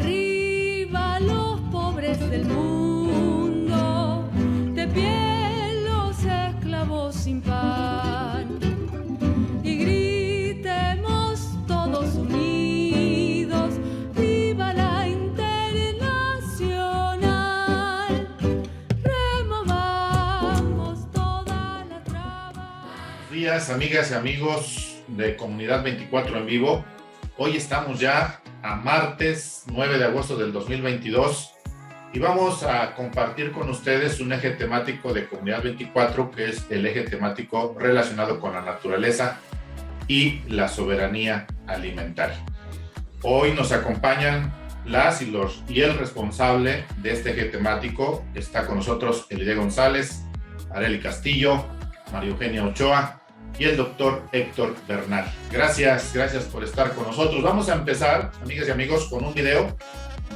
Arriba los pobres del mundo, de pie los esclavos sin pan. Y gritemos todos unidos, viva la Internacional. Removamos toda la traba. Buenos días, amigas y amigos de Comunidad 24 en vivo. Hoy estamos ya a martes 9 de agosto del 2022 y vamos a compartir con ustedes un eje temático de Comunidad 24, que es el eje temático relacionado con la naturaleza y la soberanía alimentaria. Hoy nos acompañan las y el responsable de este eje temático. Está con nosotros Elide González, Arely Castillo, María Eugenia Ochoa y el doctor Héctor Bernal. Gracias por estar con nosotros. Vamos a empezar, amigas y amigos, con un video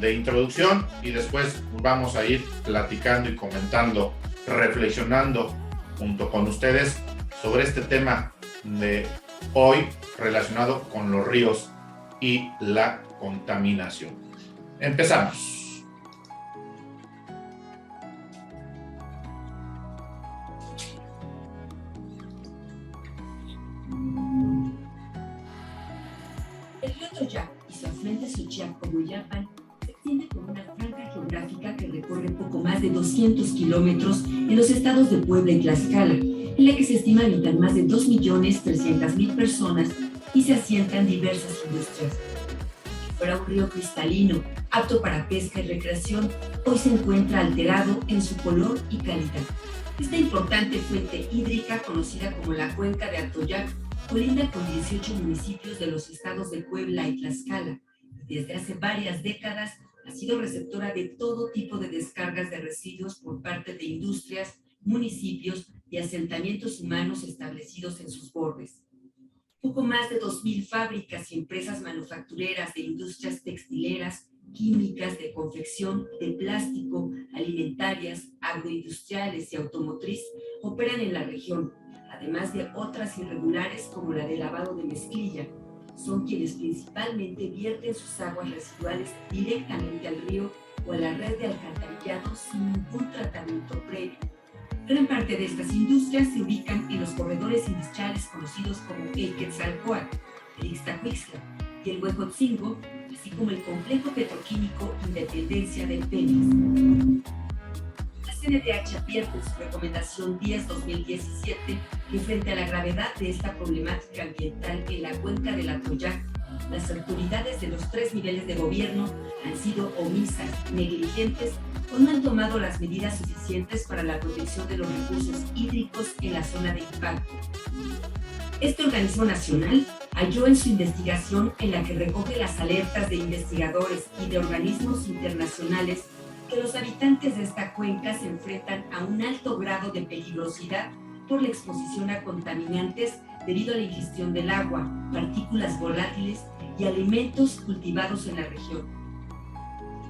de introducción y después vamos a ir platicando y comentando, reflexionando junto con ustedes sobre este tema de hoy relacionado con los ríos y la contaminación. Empezamos. El río Atoyac y su afluente Xochiaco-Moyapan se extiende por una franja geográfica que recorre poco más de 200 kilómetros en los estados de Puebla y Tlaxcala, en la que se estima habitan más de 2.300.000 personas y se asientan diversas industrias. Si fuera un río cristalino, apto para pesca y recreación, hoy se encuentra alterado en su color y calidad. Esta importante fuente hídrica, conocida como la Cuenca de Atoyac, colinda con 18 municipios de los estados de Puebla y Tlaxcala. Desde hace varias décadas ha sido receptora de todo tipo de descargas de residuos por parte de industrias, municipios y asentamientos humanos establecidos en sus bordes. Poco más de 2.000 fábricas y empresas manufactureras de industrias textileras, químicas, de confección, de plástico, alimentarias, agroindustriales y automotriz operan en la región, además de otras irregulares como la de lavado de mezclilla. Son quienes principalmente vierten sus aguas residuales directamente al río o a la red de alcantarillado sin ningún tratamiento previo. Gran parte de estas industrias se ubican en los corredores industriales conocidos como el Quetzalcóatl, el Ixtacuixtla y el Huejotzingo, así como el complejo petroquímico Independencia del Pemex. La CNDH advierte en su recomendación 10/2017 que frente a la gravedad de esta problemática ambiental en la cuenca del Atoyac, las autoridades de los 3 niveles de gobierno han sido omisas, negligentes o no han tomado las medidas suficientes para la protección de los recursos hídricos en la zona de impacto. Este organismo nacional halló en su investigación, en la que recoge las alertas de investigadores y de organismos internacionales, que los habitantes de esta cuenca se enfrentan a un alto grado de peligrosidad por la exposición a contaminantes debido a la ingestión del agua, partículas volátiles y alimentos cultivados en la región.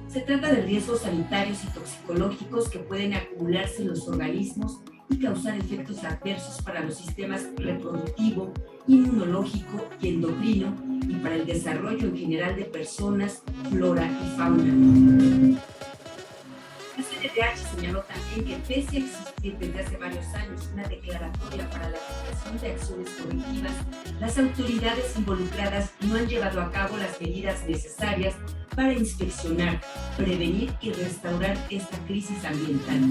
Se trata de riesgos sanitarios y toxicológicos que pueden acumularse en los organismos y causar efectos adversos para los sistemas reproductivo, inmunológico y endocrino y para el desarrollo en general de personas, flora y fauna. La CNDH señaló también que pese a existir desde hace varios años una declaratoria para la aplicación de acciones correctivas, las autoridades involucradas no han llevado a cabo las medidas necesarias para inspeccionar, prevenir y restaurar esta crisis ambiental.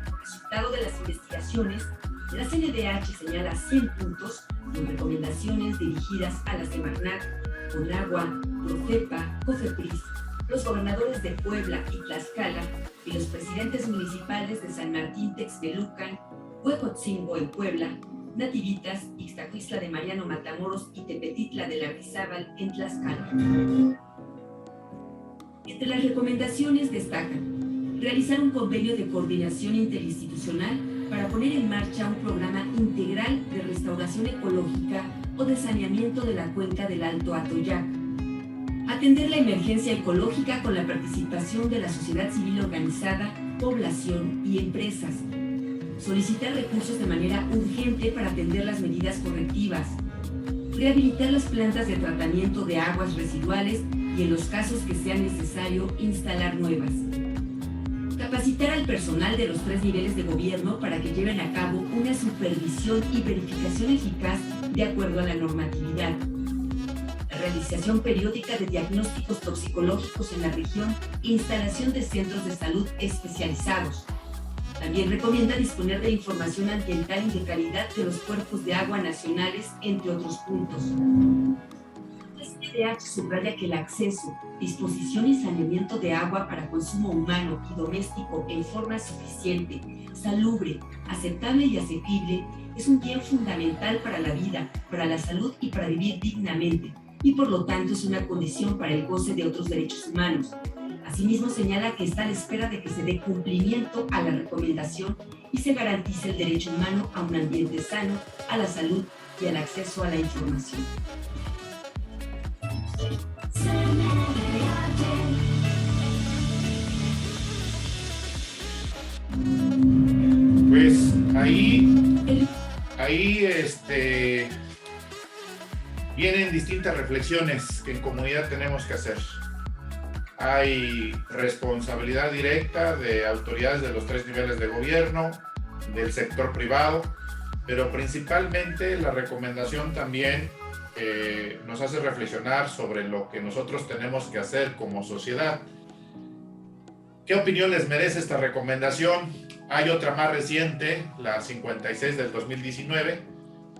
Como resultado de las investigaciones, la CNDH señala 100 puntos con recomendaciones dirigidas a la Semarnat, Conagua, Profepa, Cofepris, los gobernadores de Puebla y Tlaxcala y los presidentes municipales de San Martín Texmelucan, Huejotzingo en Puebla, Nativitas, Ixtacuixtla de Mariano Matamoros y Tepetitla de Lardizábal en Tlaxcala. Entre las recomendaciones destacan realizar un convenio de coordinación interinstitucional para poner en marcha un programa integral de restauración ecológica o de saneamiento de la cuenca del Alto Atoyac, atender la emergencia ecológica con la participación de la sociedad civil organizada, población y empresas, solicitar recursos de manera urgente para atender las medidas correctivas, rehabilitar las plantas de tratamiento de aguas residuales y en los casos que sea necesario instalar nuevas. Capacitar al personal de los 3 niveles de gobierno para que lleven a cabo una supervisión y verificación eficaz de acuerdo a la normatividad. La realización periódica de diagnósticos toxicológicos en la región e instalación de centros de salud especializados. También recomienda disponer de información ambiental y de calidad de los cuerpos de agua nacionales, entre otros puntos. La CNDH subraya que el acceso, disposición y saneamiento de agua para consumo humano y doméstico en forma suficiente, salubre, aceptable y asequible es un bien fundamental para la vida, para la salud y para vivir dignamente, y por lo tanto es una condición para el goce de otros derechos humanos. Asimismo, señala que está a la espera de que se dé cumplimiento a la recomendación y se garantice el derecho humano a un ambiente sano, a la salud y al acceso a la información. Pues ahí vienen distintas reflexiones que en comunidad tenemos que hacer. Hay responsabilidad directa de autoridades de los 3 niveles de gobierno, del sector privado, pero principalmente la recomendación también nos hace reflexionar sobre lo que nosotros tenemos que hacer como sociedad. ¿Qué opinión les merece esta recomendación? Hay otra más reciente, la 56 del 2019,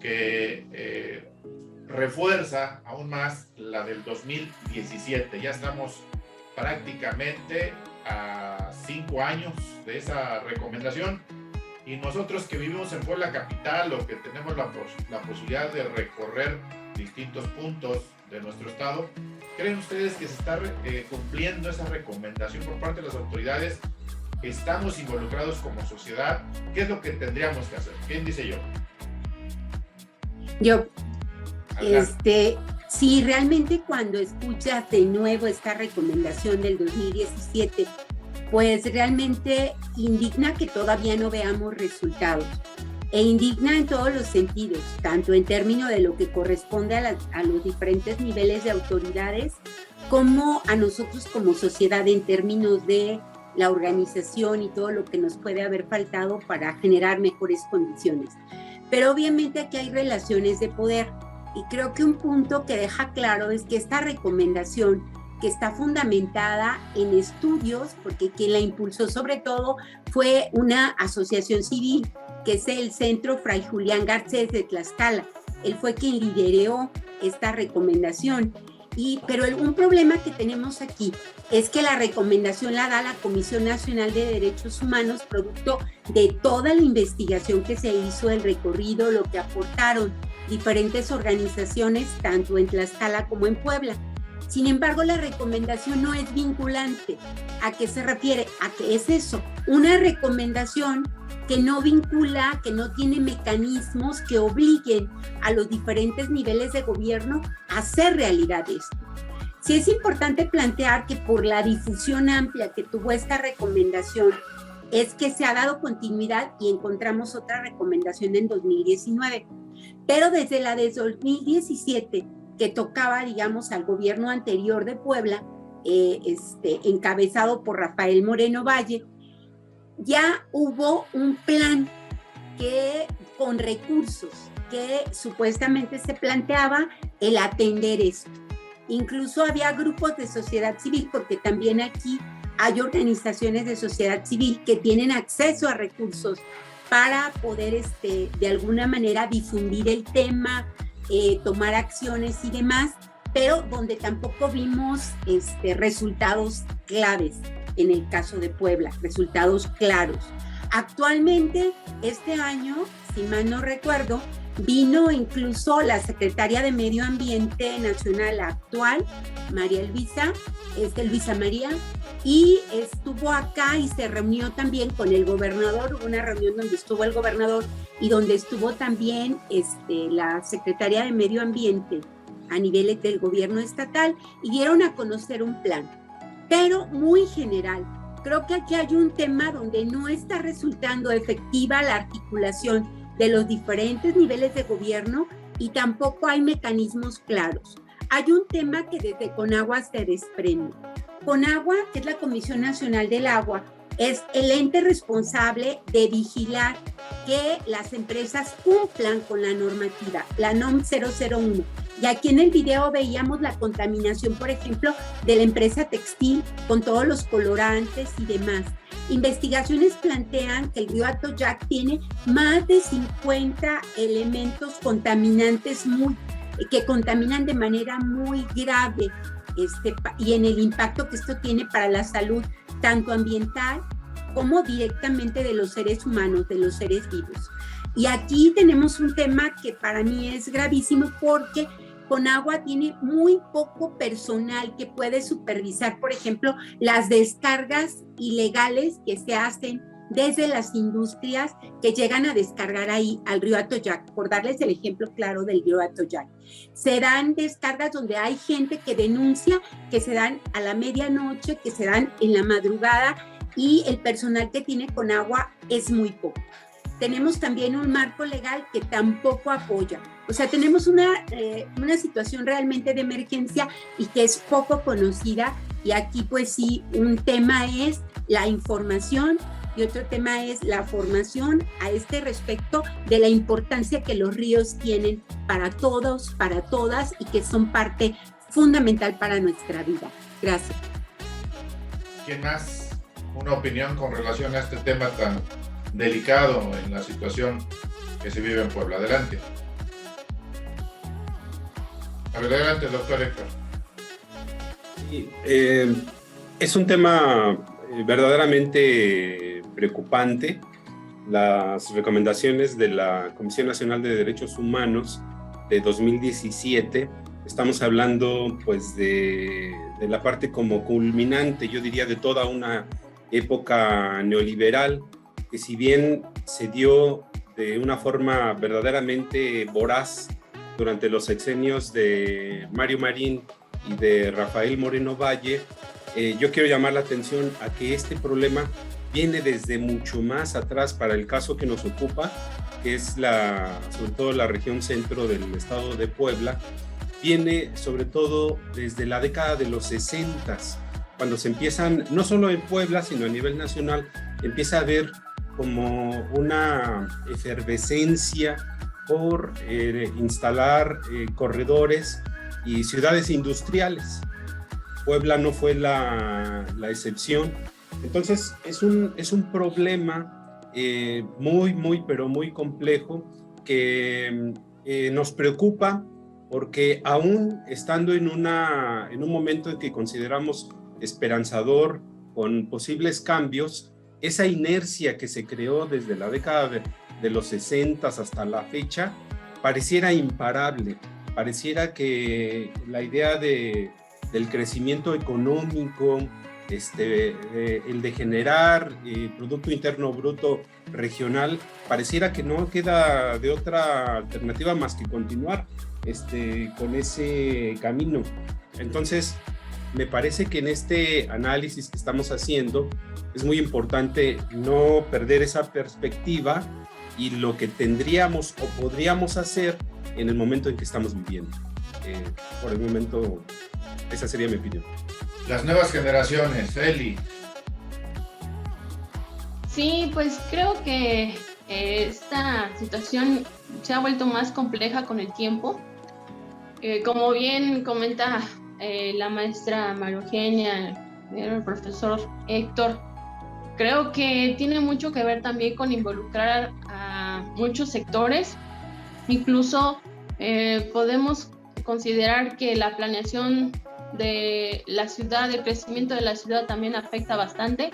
que refuerza aún más la del 2017. Ya estamos prácticamente a 5 años de esa recomendación, y nosotros que vivimos en Puebla capital o que tenemos la posibilidad de recorrer distintos puntos de nuestro estado, ¿creen ustedes que se está cumpliendo esa recomendación por parte de las autoridades? ¿Estamos involucrados como sociedad? ¿Qué es lo que tendríamos que hacer? ¿Quién dice yo? Yo. Sí, realmente cuando escuchas de nuevo esta recomendación del 2017, pues realmente indigna que todavía no veamos resultados, e indigna en todos los sentidos, tanto en términos de lo que corresponde a los diferentes niveles de autoridades, como a nosotros como sociedad en términos de la organización y todo lo que nos puede haber faltado para generar mejores condiciones. Pero obviamente aquí hay relaciones de poder. Y creo que un punto que deja claro es que esta recomendación, que está fundamentada en estudios, porque quien la impulsó sobre todo fue una asociación civil, que es el Centro Fray Julián Garcés de Tlaxcala. Él fue quien lideró esta recomendación. Pero un problema que tenemos aquí es que la recomendación la da la Comisión Nacional de Derechos Humanos, producto de toda la investigación que se hizo, el recorrido, lo que aportaron diferentes organizaciones, tanto en Tlaxcala como en Puebla. Sin embargo, la recomendación no es vinculante. ¿A qué se refiere? A que es eso, una recomendación que no vincula, que no tiene mecanismos que obliguen a los diferentes niveles de gobierno a hacer realidad esto. Sí es importante plantear que por la difusión amplia que tuvo esta recomendación, es que se ha dado continuidad y encontramos otra recomendación en 2019. Pero desde la de 2017, que tocaba, digamos, al gobierno anterior de Puebla, encabezado por Rafael Moreno Valle, ya hubo un plan con recursos que supuestamente se planteaba el atender esto. Incluso había grupos de sociedad civil, porque también aquí hay organizaciones de sociedad civil que tienen acceso a recursos para poder de alguna manera difundir el tema, tomar acciones y demás, pero donde tampoco vimos resultados claves en el caso de Puebla, resultados claros. Actualmente, este año, si mal no recuerdo, vino incluso la secretaria de Medio Ambiente Nacional actual, Luisa María, y estuvo acá y se reunió también con el gobernador. Hubo una reunión donde estuvo el gobernador y donde estuvo también la secretaria de Medio Ambiente a nivel del gobierno estatal, y dieron a conocer un plan, pero muy general. Creo que aquí hay un tema donde no está resultando efectiva la articulación de los diferentes niveles de gobierno y tampoco hay mecanismos claros. hay un tema que desde Conagua se desprende. Conagua, que es la Comisión Nacional del Agua, es el ente responsable de vigilar que las empresas cumplan con la normativa, la NOM 001. Y aquí en el video veíamos la contaminación, por ejemplo, de la empresa textil con todos los colorantes y demás. Investigaciones plantean que el río Atoyac tiene más de 50 elementos contaminantes que contaminan de manera muy grave y en el impacto que esto tiene para la salud tanto ambiental como directamente de los seres humanos, de los seres vivos. Y aquí tenemos un tema que para mí es gravísimo porque Conagua tiene muy poco personal que puede supervisar, por ejemplo, las descargas ilegales que se hacen desde las industrias que llegan a descargar ahí al río Atoyac, por darles el ejemplo claro del río Atoyac. Se dan descargas donde hay gente que denuncia que se dan a la medianoche, que se dan en la madrugada y el personal que tiene Conagua es muy poco. Tenemos también un marco legal que tampoco apoya. O sea, tenemos una situación realmente de emergencia y que es poco conocida. Y aquí pues sí, un tema es la información y otro tema es la formación a este respecto de la importancia que los ríos tienen para todos, para todas y que son parte fundamental para nuestra vida. Gracias. ¿Quién más? Una opinión con relación a este tema tan delicado en la situación que se vive en Puebla. Adelante. Adelante, doctor Héctor. Es un tema verdaderamente preocupante. Las recomendaciones de la Comisión Nacional de Derechos Humanos de 2017, estamos hablando pues de la parte como culminante, yo diría, de toda una época neoliberal, que si bien se dio de una forma verdaderamente voraz durante los sexenios de Mario Marín y de Rafael Moreno Valle, yo quiero llamar la atención a que este problema viene desde mucho más atrás para el caso que nos ocupa, que es sobre todo la región centro del estado de Puebla. Viene sobre todo desde la década de los 60s, cuando se empiezan, no solo en Puebla, sino a nivel nacional, empieza a haber como una efervescencia por instalar corredores y ciudades industriales. Puebla no fue la excepción. Entonces es un problema pero muy complejo que nos preocupa porque aún estando en un momento en que consideramos esperanzador con posibles cambios, esa inercia que se creó desde la década de los 60 hasta la fecha pareciera imparable, pareciera que la idea del crecimiento económico, el de generar Producto Interno Bruto regional, pareciera que no queda de otra alternativa más que continuar con ese camino. Entonces, me parece que en este análisis que estamos haciendo es muy importante no perder esa perspectiva y lo que tendríamos o podríamos hacer en el momento en que estamos viviendo. Por el momento, esa sería mi opinión. Las nuevas generaciones, Eli. Sí, pues creo que esta situación se ha vuelto más compleja con el tiempo. Como bien comenta la maestra María Eugenia, el profesor Héctor, creo que tiene mucho que ver también con involucrar a muchos sectores. Incluso podemos considerar que la planeación de la ciudad, el crecimiento de la ciudad también afecta bastante,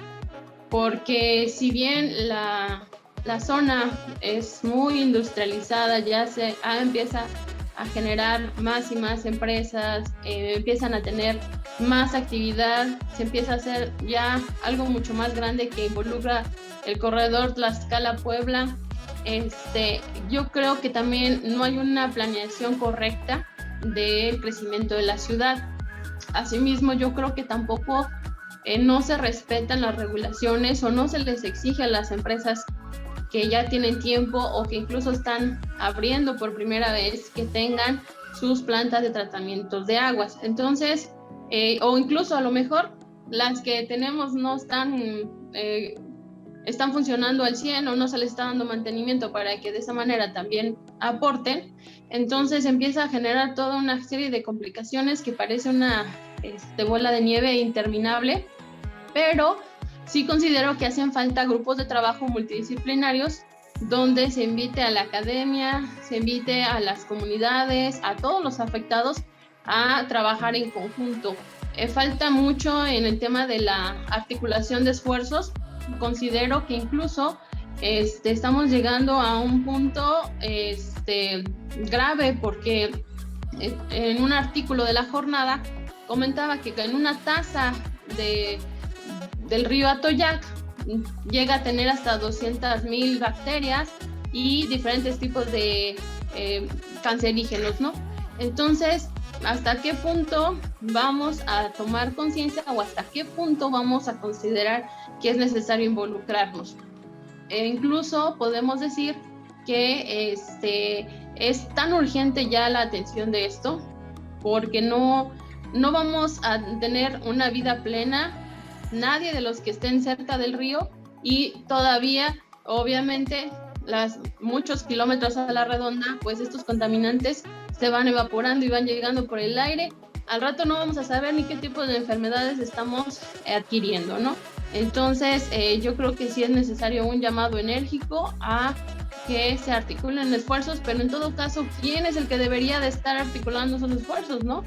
porque si bien la zona es muy industrializada, ya empieza a generar más y más empresas, empiezan a tener más actividad, se empieza a hacer ya algo mucho más grande que involucra el corredor Tlaxcala-Puebla. Yo creo que también no hay una planeación correcta del crecimiento de la ciudad. Asimismo, yo creo que tampoco no se respetan las regulaciones o no se les exige a las empresas que ya tienen tiempo o que incluso están abriendo por primera vez que tengan sus plantas de tratamientos de aguas. Entonces, o incluso a lo mejor las que tenemos no están funcionando al 100 o no se les está dando mantenimiento para que de esa manera también aporten. Entonces empieza a generar toda una serie de complicaciones que parece una bola de nieve interminable, pero sí considero que hacen falta grupos de trabajo multidisciplinarios donde se invite a la academia, se invite a las comunidades, a todos los afectados a trabajar en conjunto. Falta mucho en el tema de la articulación de esfuerzos. Considero que incluso estamos llegando a un punto grave, porque en un artículo de la jornada comentaba que en una taza del río Atoyac llega a tener hasta 200,000 bacterias y diferentes tipos de cancerígenos, ¿no? Entonces, ¿hasta qué punto vamos a tomar conciencia o hasta qué punto vamos a considerar que es necesario involucrarnos? Incluso podemos decir que es tan urgente ya la atención de esto, porque no vamos a tener una vida plena nadie de los que estén cerca del río, y todavía, obviamente, muchos kilómetros a la redonda, pues estos contaminantes se van evaporando y van llegando por el aire. Al rato no vamos a saber ni qué tipo de enfermedades estamos adquiriendo, ¿no? Entonces, yo creo que sí es necesario un llamado enérgico a que se articulen esfuerzos, pero en todo caso, ¿quién es el que debería de estar articulando esos esfuerzos, no?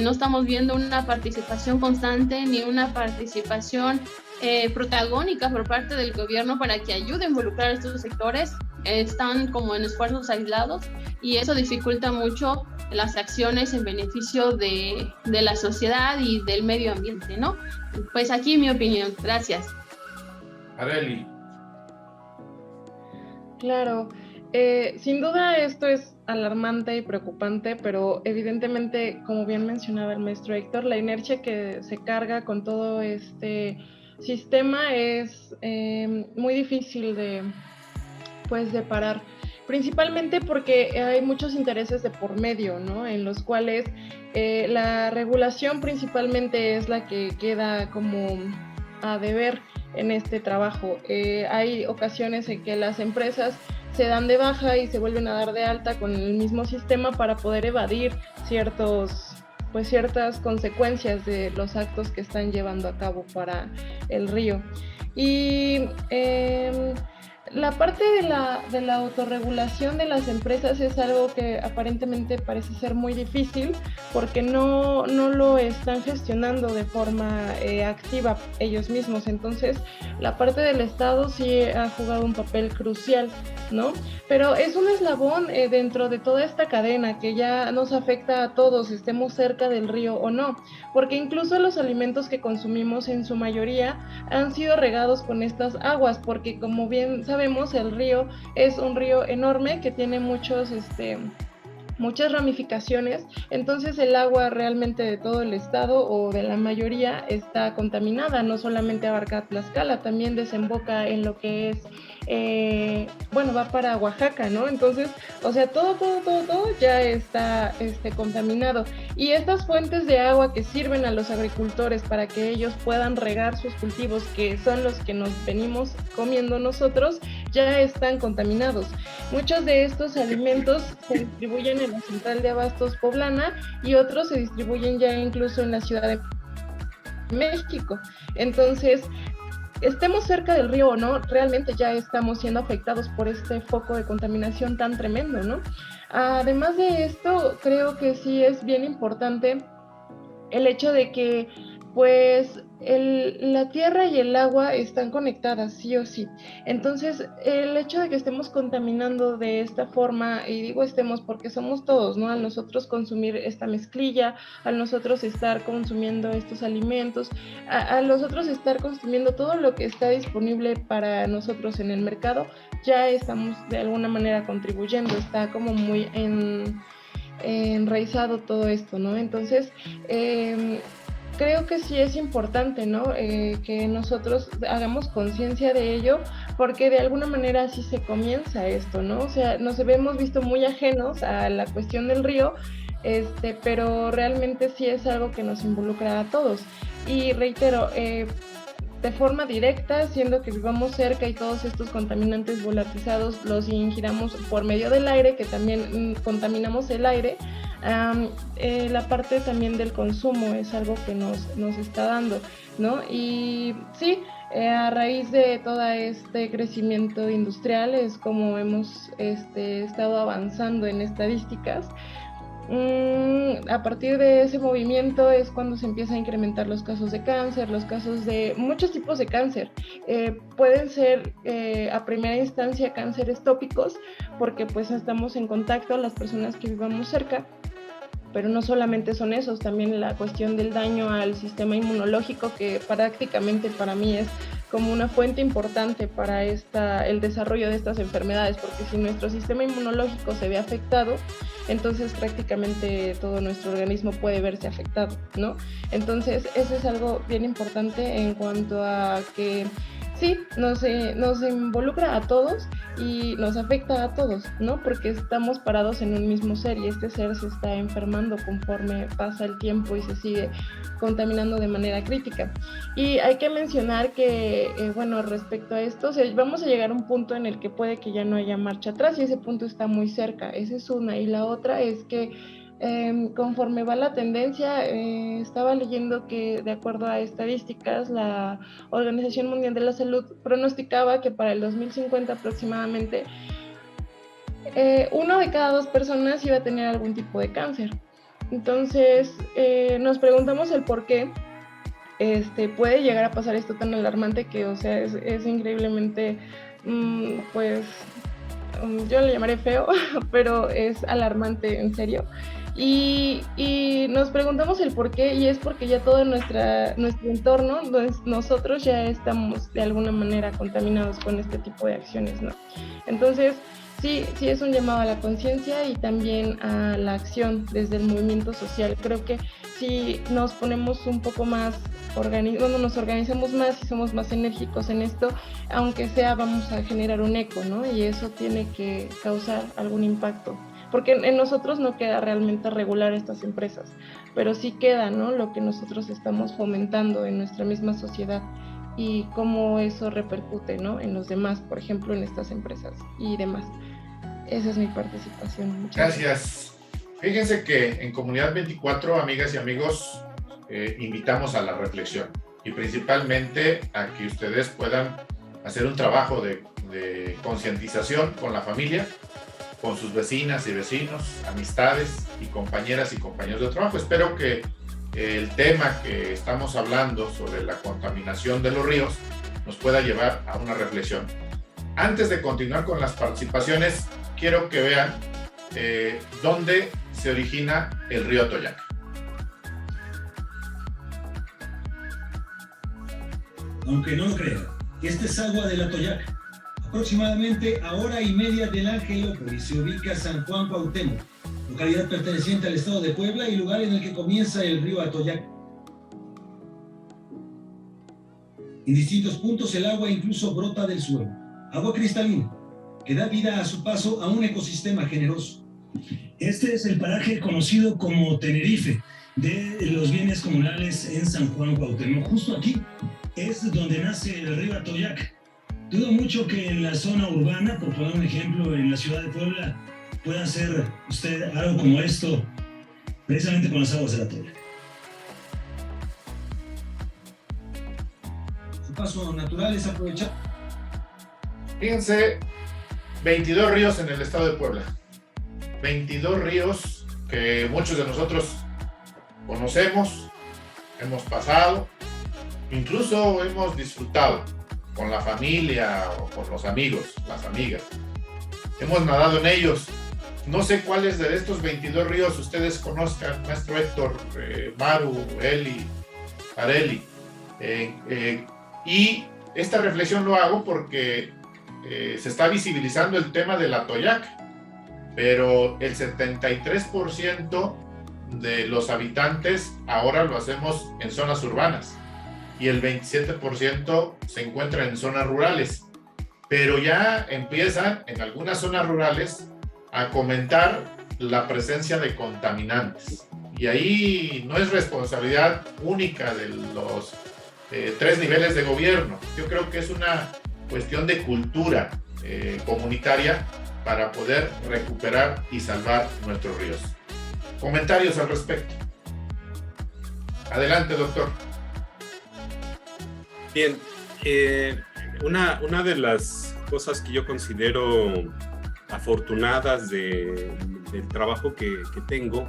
No estamos viendo una participación constante ni una participación protagónica por parte del gobierno para que ayude a involucrar a estos sectores. Están como en esfuerzos aislados y eso dificulta mucho las acciones en beneficio de la sociedad y del medio ambiente, ¿no? Pues aquí mi opinión. Gracias. Arely. Claro, sin duda esto es alarmante y preocupante, pero evidentemente, como bien mencionaba el maestro Héctor, la inercia que se carga con todo este sistema es muy difícil de parar, principalmente porque hay muchos intereses de por medio, ¿no? En los cuales la regulación principalmente es la que queda como a deber en este trabajo. Hay ocasiones en que las empresas se dan de baja y se vuelven a dar de alta con el mismo sistema para poder evadir ciertas consecuencias de los actos que están llevando a cabo para el río. Y la parte de la autorregulación de las empresas es algo que aparentemente parece ser muy difícil porque no lo están gestionando de forma activa ellos mismos. Entonces, la parte del Estado sí ha jugado un papel crucial, ¿no? Pero es un eslabón dentro de toda esta cadena que ya nos afecta a todos, estemos cerca del río o no, porque incluso los alimentos que consumimos en su mayoría han sido regados con estas aguas, porque como bien sabemos, el río es un río enorme que tiene muchas ramificaciones, entonces el agua realmente de todo el estado o de la mayoría está contaminada, no solamente abarca Tlaxcala, también desemboca en lo que es, va para Oaxaca, ¿no? Entonces, o sea, todo ya está contaminado, y estas fuentes de agua que sirven a los agricultores para que ellos puedan regar sus cultivos, que son los que nos venimos comiendo nosotros, ya están contaminados. Muchos de estos alimentos se distribuyen en la central de abastos poblana y otros se distribuyen ya incluso en la Ciudad de México. Entonces, estemos cerca del río o no, realmente ya estamos siendo afectados por este foco de contaminación tan tremendo, ¿no? Además de esto, creo que sí es bien importante el hecho de que pues la tierra y el agua están conectadas sí o sí. Entonces, el hecho de que estemos contaminando de esta forma, y digo estemos porque somos todos, ¿no? Al nosotros consumir esta mezclilla, al nosotros estar consumiendo estos alimentos, al nosotros estar consumiendo todo lo que está disponible para nosotros en el mercado, ya estamos de alguna manera contribuyendo, está como muy enraizado todo esto, ¿no? Entonces, creo que sí es importante, ¿no? Que nosotros hagamos conciencia de ello, porque de alguna manera así se comienza esto, ¿no? O sea, nos hemos visto muy ajenos a la cuestión del río, pero realmente sí es algo que nos involucra a todos. Y reitero, de forma directa, siendo que vivamos cerca y todos estos contaminantes volatilizados los ingiramos por medio del aire, que también contaminamos el aire. La parte también del consumo es algo que nos está dando, ¿no? Y sí, a raíz de todo este crecimiento industrial es como hemos estado avanzando en estadísticas. A partir de ese movimiento es cuando se empieza a incrementar los casos de cáncer, los casos de muchos tipos de cáncer. Pueden ser a primera instancia cánceres tópicos, porque pues estamos en contacto las personas que vivamos cerca, pero no solamente son esos, también la cuestión del daño al sistema inmunológico, que prácticamente para mí es como una fuente importante para el desarrollo de estas enfermedades, porque si nuestro sistema inmunológico se ve afectado, entonces prácticamente todo nuestro organismo puede verse afectado, ¿no? Entonces eso es algo bien importante en cuanto a que sí, nos involucra a todos y nos afecta a todos, ¿no? Porque estamos parados en un mismo ser y este ser se está enfermando conforme pasa el tiempo y se sigue contaminando de manera crítica. Y hay que mencionar que, bueno, respecto a esto, o sea, vamos a llegar a un punto en el que puede que ya no haya marcha atrás y ese punto está muy cerca. Esa es una. Y la otra es que conforme va la tendencia, estaba leyendo que de acuerdo a estadísticas, la Organización Mundial de la Salud pronosticaba que para el 2050 aproximadamente 1 de cada 2 personas iba a tener algún tipo de cáncer. Entonces nos preguntamos el por qué puede llegar a pasar esto tan alarmante que, o sea, es increíblemente, pues, yo le llamaré feo, pero es alarmante en serio. Y nos preguntamos el por qué, y es porque ya todo nuestro entorno, nosotros ya estamos de alguna manera contaminados con este tipo de acciones, ¿no? Entonces, sí es un llamado a la conciencia y también a la acción desde el movimiento social. Creo que si nos ponemos un poco más, nos organizamos más y somos más enérgicos en esto, aunque sea, vamos a generar un eco, ¿no? Y eso tiene que causar algún impacto. Porque en nosotros no queda realmente regular estas empresas, pero sí queda, ¿no? Lo que nosotros estamos fomentando en nuestra misma sociedad y cómo eso repercute, ¿no? En los demás, por ejemplo, en estas empresas y demás. Esa es mi participación. Muchas gracias. Fíjense que en Comunidad 24, amigas y amigos, invitamos a la reflexión y principalmente a que ustedes puedan hacer un trabajo de concientización con la familia, con sus vecinas y vecinos, amistades y compañeras y compañeros de trabajo. Espero que el tema que estamos hablando sobre la contaminación de los ríos nos pueda llevar a una reflexión. Antes de continuar con las participaciones, quiero que vean dónde se origina el río Atoyac. Aunque no lo crean, este es agua del Atoyac, aproximadamente a 1:30 del Angelópolis se ubica San Juan Cuauhtémoc, localidad perteneciente al estado de Puebla y lugar en el que comienza el río Atoyac. En distintos puntos el agua incluso brota del suelo, agua cristalina, que da vida a su paso a un ecosistema generoso. Este es el paraje conocido como Tenerife de los bienes comunales en San Juan Cuauhtémoc. Justo aquí es donde nace el río Atoyac. Dudo mucho que en la zona urbana, por poner un ejemplo, en la ciudad de Puebla, pueda hacer usted algo como esto, precisamente con las aguas del Atoyac. Su paso natural es aprovechar. Fíjense, 22 ríos en el estado de Puebla. 22 ríos que muchos de nosotros conocemos, hemos pasado, incluso hemos disfrutado con la familia o con los amigos, las amigas. Hemos nadado en ellos. No sé cuáles de estos 22 ríos ustedes conozcan, maestro Héctor, Maru, Eli, Areli. Y esta reflexión lo hago porque se está visibilizando el tema del Atoyac, pero el 73% de los habitantes ahora lo hacemos en zonas urbanas y el 27% se encuentra en zonas rurales. Pero ya empiezan en algunas zonas rurales a comentar la presencia de contaminantes. Y ahí no es responsabilidad única de los 3 niveles de gobierno. Yo creo que es una cuestión de cultura comunitaria para poder recuperar y salvar nuestros ríos. Comentarios al respecto. Adelante, doctor. Bien, una de las cosas que yo considero afortunadas del trabajo que tengo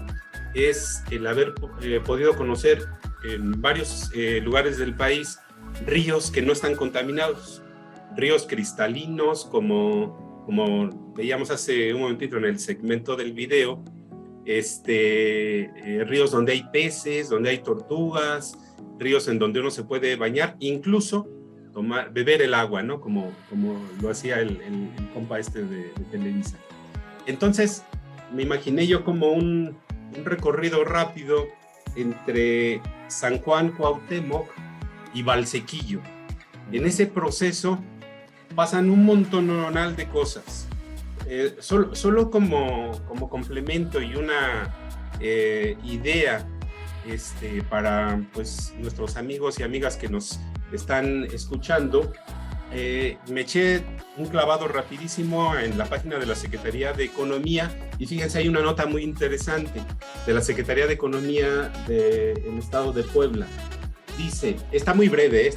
es el haber podido conocer en varios lugares del país ríos que no están contaminados, ríos cristalinos como veíamos hace un momentito en el segmento del video, ríos donde hay peces, donde hay tortugas, ríos en donde uno se puede bañar, incluso beber el agua, ¿no? Como lo hacía el compa de Televisa. Entonces, me imaginé yo como un recorrido rápido entre San Juan Cuauhtémoc y Valsequillo. En ese proceso pasan un montonal de cosas. Solo como complemento y una idea para pues, nuestros amigos y amigas que nos están escuchando, me eché un clavado rapidísimo en la página de la Secretaría de Economía y fíjense, hay una nota muy interesante de la Secretaría de Economía del Estado de Puebla. Dice, está muy breve.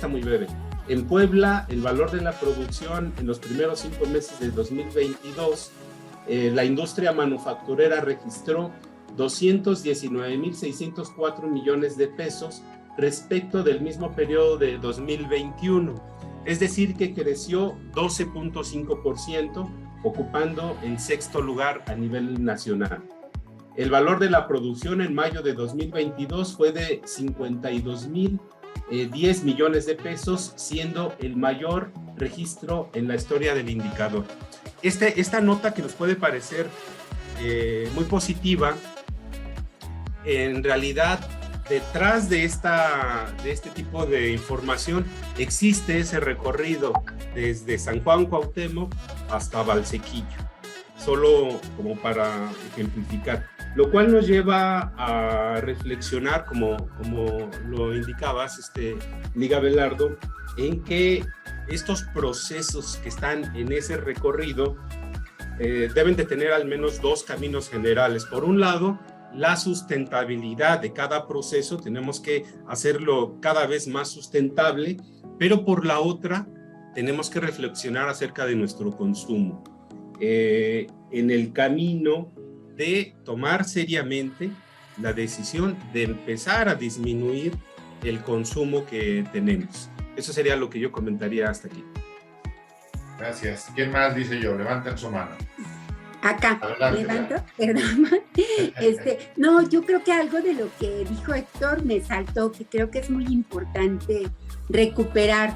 En Puebla, el valor de la producción en los primeros 5 meses de 2022, la industria manufacturera registró 219,604 millones de pesos respecto del mismo periodo de 2021. Es decir, que creció 12.5%, ocupando el 6º lugar a nivel nacional. El valor de la producción en mayo de 2022 fue de 52,010 millones de pesos, siendo el mayor registro en la historia del indicador. Esta nota que nos puede parecer muy positiva, en realidad detrás de este tipo de información existe ese recorrido desde San Juan Cuauhtémoc hasta Valsequillo, solo como para ejemplificar, lo cual nos lleva a reflexionar, como lo indicabas, Liga Belardo, en que estos procesos que están en ese recorrido deben de tener al menos 2 caminos generales. Por un lado, la sustentabilidad de cada proceso, tenemos que hacerlo cada vez más sustentable, pero por la otra, tenemos que reflexionar acerca de nuestro consumo, en el camino de tomar seriamente la decisión de empezar a disminuir el consumo que tenemos. Eso sería lo que yo comentaría hasta aquí. Gracias. ¿Quién más dice yo? Levanten su mano. Acá, Adelante, levanto, perdón. No, yo creo que algo de lo que dijo Héctor me saltó, que creo que es muy importante recuperar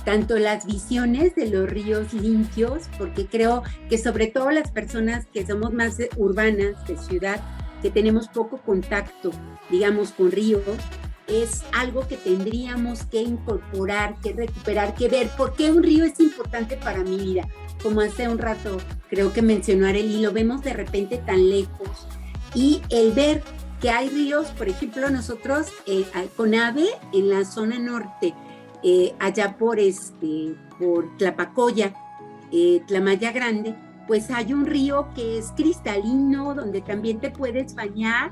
tanto las visiones de los ríos limpios, porque creo que sobre todo las personas que somos más urbanas, de ciudad, que tenemos poco contacto, digamos, con ríos, es algo que tendríamos que incorporar, que recuperar, que ver por qué un río es importante para mi vida. Como hace un rato creo que mencionó Arely, lo vemos de repente tan lejos, y el ver que hay ríos, por ejemplo, nosotros con AVE en la zona norte, allá por Tlapacoya, Tlamaya Grande, pues hay un río que es cristalino, donde también te puedes bañar,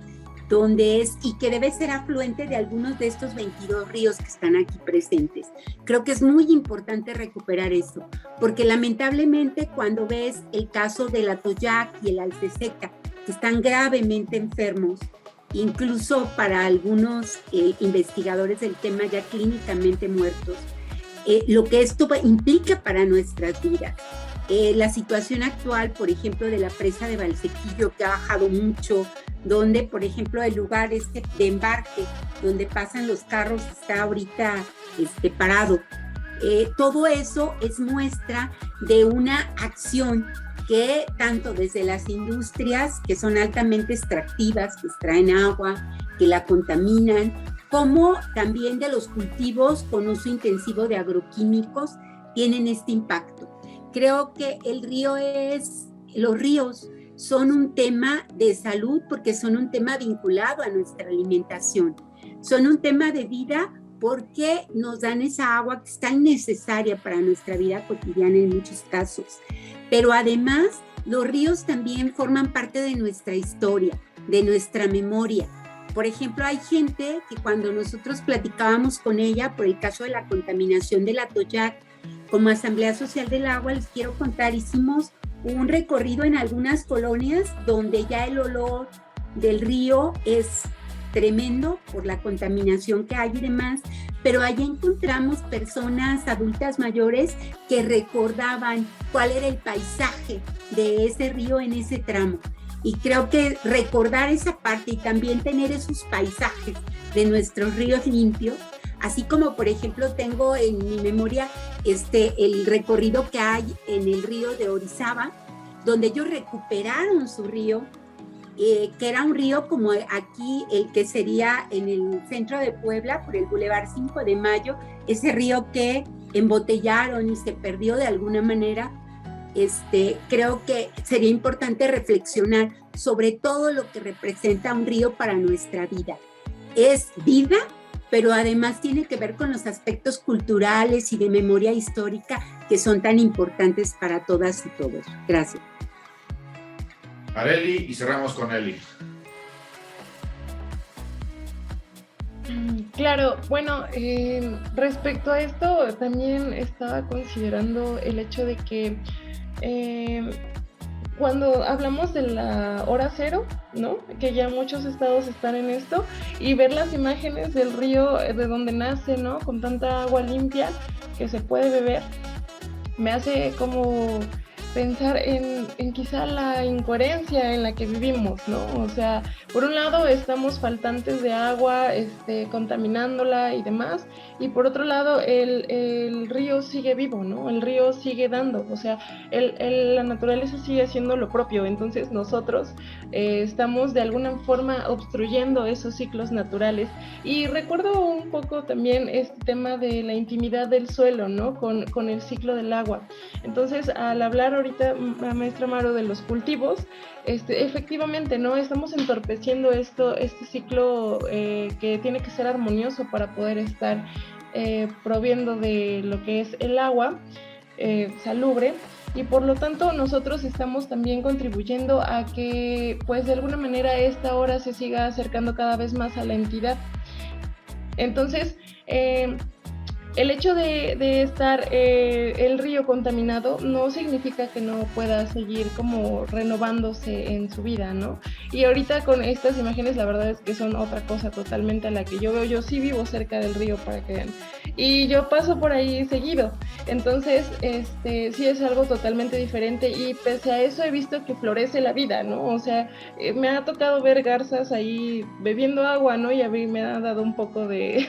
y que debe ser afluente de algunos de estos 22 ríos que están aquí presentes. Creo que es muy importante recuperar eso, porque lamentablemente cuando ves el caso del Atoyac y el Alteseca, que están gravemente enfermos, incluso para algunos investigadores del tema ya clínicamente muertos, lo que esto implica para nuestras vidas. La situación actual, por ejemplo, de la presa de Valsequillo, que ha bajado mucho, donde, por ejemplo, el lugar de embarque, donde pasan los carros, está ahorita parado. Todo eso es muestra de una acción que tanto desde las industrias, que son altamente extractivas, que extraen agua, que la contaminan, como también de los cultivos con uso intensivo de agroquímicos, tienen este impacto. Creo que los ríos son un tema de salud porque son un tema vinculado a nuestra alimentación. Son un tema de vida porque nos dan esa agua que es tan necesaria para nuestra vida cotidiana en muchos casos. Pero además, los ríos también forman parte de nuestra historia, de nuestra memoria. Por ejemplo, hay gente que cuando nosotros platicábamos con ella por el caso de la contaminación del Atoyac, como Asamblea Social del Agua, les quiero contar, hicimos un recorrido en algunas colonias donde ya el olor del río es tremendo por la contaminación que hay y demás, pero allá encontramos personas adultas mayores que recordaban cuál era el paisaje de ese río en ese tramo. Y creo que recordar esa parte y también tener esos paisajes de nuestros ríos limpios, así como por ejemplo tengo en mi memoria el recorrido que hay en el río de Orizaba, donde ellos recuperaron su río, que era un río como aquí el que sería en el centro de Puebla, por el Boulevard 5 de Mayo, ese río que embotellaron y se perdió de alguna manera. Creo que sería importante reflexionar sobre todo lo que representa un río para nuestra vida. Es vida, pero además tiene que ver con los aspectos culturales y de memoria histórica que son tan importantes para todas y todos. Gracias. Arely, y cerramos con Eli. Claro, bueno, respecto a esto también estaba considerando el hecho de que cuando hablamos de la hora cero, ¿no? Que ya muchos estados están en esto, y ver las imágenes del río de donde nace, ¿no? Con tanta agua limpia que se puede beber, me hace como pensar en quizá la incoherencia en la que vivimos, ¿no? O sea, por un lado estamos faltantes de agua, contaminándola y demás, y por otro lado el río sigue vivo, ¿no? El río sigue dando, o sea, la naturaleza sigue haciendo lo propio, entonces nosotros estamos de alguna forma obstruyendo esos ciclos naturales. Y recuerdo un poco también este tema de la intimidad del suelo, ¿no? Con el ciclo del agua. Entonces, al hablar ahorita, maestra Maru, de los cultivos, efectivamente, ¿no? Estamos entorpeciendo este ciclo que tiene que ser armonioso para poder estar proviendo de lo que es el agua salubre, y por lo tanto nosotros estamos también contribuyendo a que, pues, de alguna manera esta hora se siga acercando cada vez más a la entidad. Entonces, el hecho de estar el río contaminado no significa que no pueda seguir como renovándose en su vida, ¿no? Y ahorita con estas imágenes la verdad es que son otra cosa totalmente a la que yo veo. Yo sí vivo cerca del río, para que vean, y yo paso por ahí seguido, entonces sí es algo totalmente diferente, y pese a eso he visto que florece la vida, ¿no? O sea, me ha tocado ver garzas ahí bebiendo agua, ¿no? Y a mí me ha dado un poco de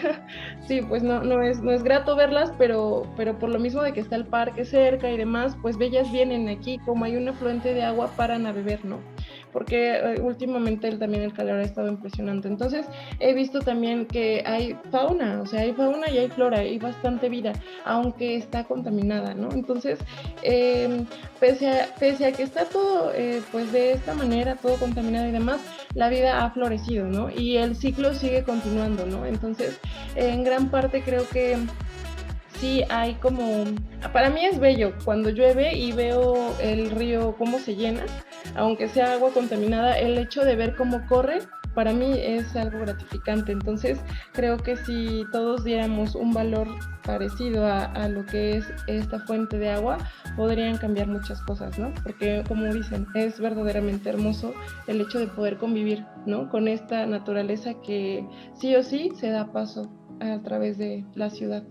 sí, pues no es grato verlas, pero por lo mismo de que está el parque cerca y demás, pues ellas vienen aquí, como hay un afluente de agua, paran a beber, ¿no? Porque últimamente también el calor ha estado impresionante. Entonces he visto también que hay fauna, o sea, hay fauna y hay flora, hay bastante vida, aunque está contaminada, ¿no? Entonces, pese a que está todo pues de esta manera, todo contaminado y demás, la vida ha florecido, ¿no? Y el ciclo sigue continuando, ¿no? Entonces, en gran parte creo que sí hay como, para mí es bello cuando llueve y veo el río cómo se llena, aunque sea agua contaminada, el hecho de ver cómo corre, para mí es algo gratificante. Entonces creo que si todos diéramos un valor parecido a lo que es esta fuente de agua, podrían cambiar muchas cosas, ¿no? Porque, como dicen, es verdaderamente hermoso el hecho de poder convivir, ¿no? Con esta naturaleza que sí o sí se da paso a través de la ciudad.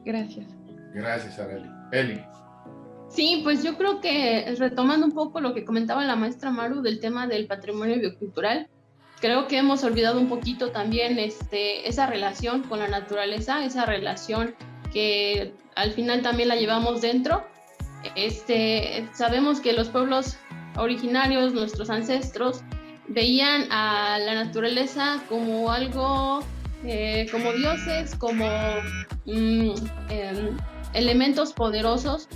Gracias. Gracias, Arely. Eli. Sí, pues yo creo que retomando un poco lo que comentaba la maestra Maru del tema del patrimonio biocultural, creo que hemos olvidado un poquito también esa relación con la naturaleza, esa relación que al final también la llevamos dentro. Sabemos que los pueblos originarios, nuestros ancestros, veían a la naturaleza como algo, como dioses, como elementos poderosos.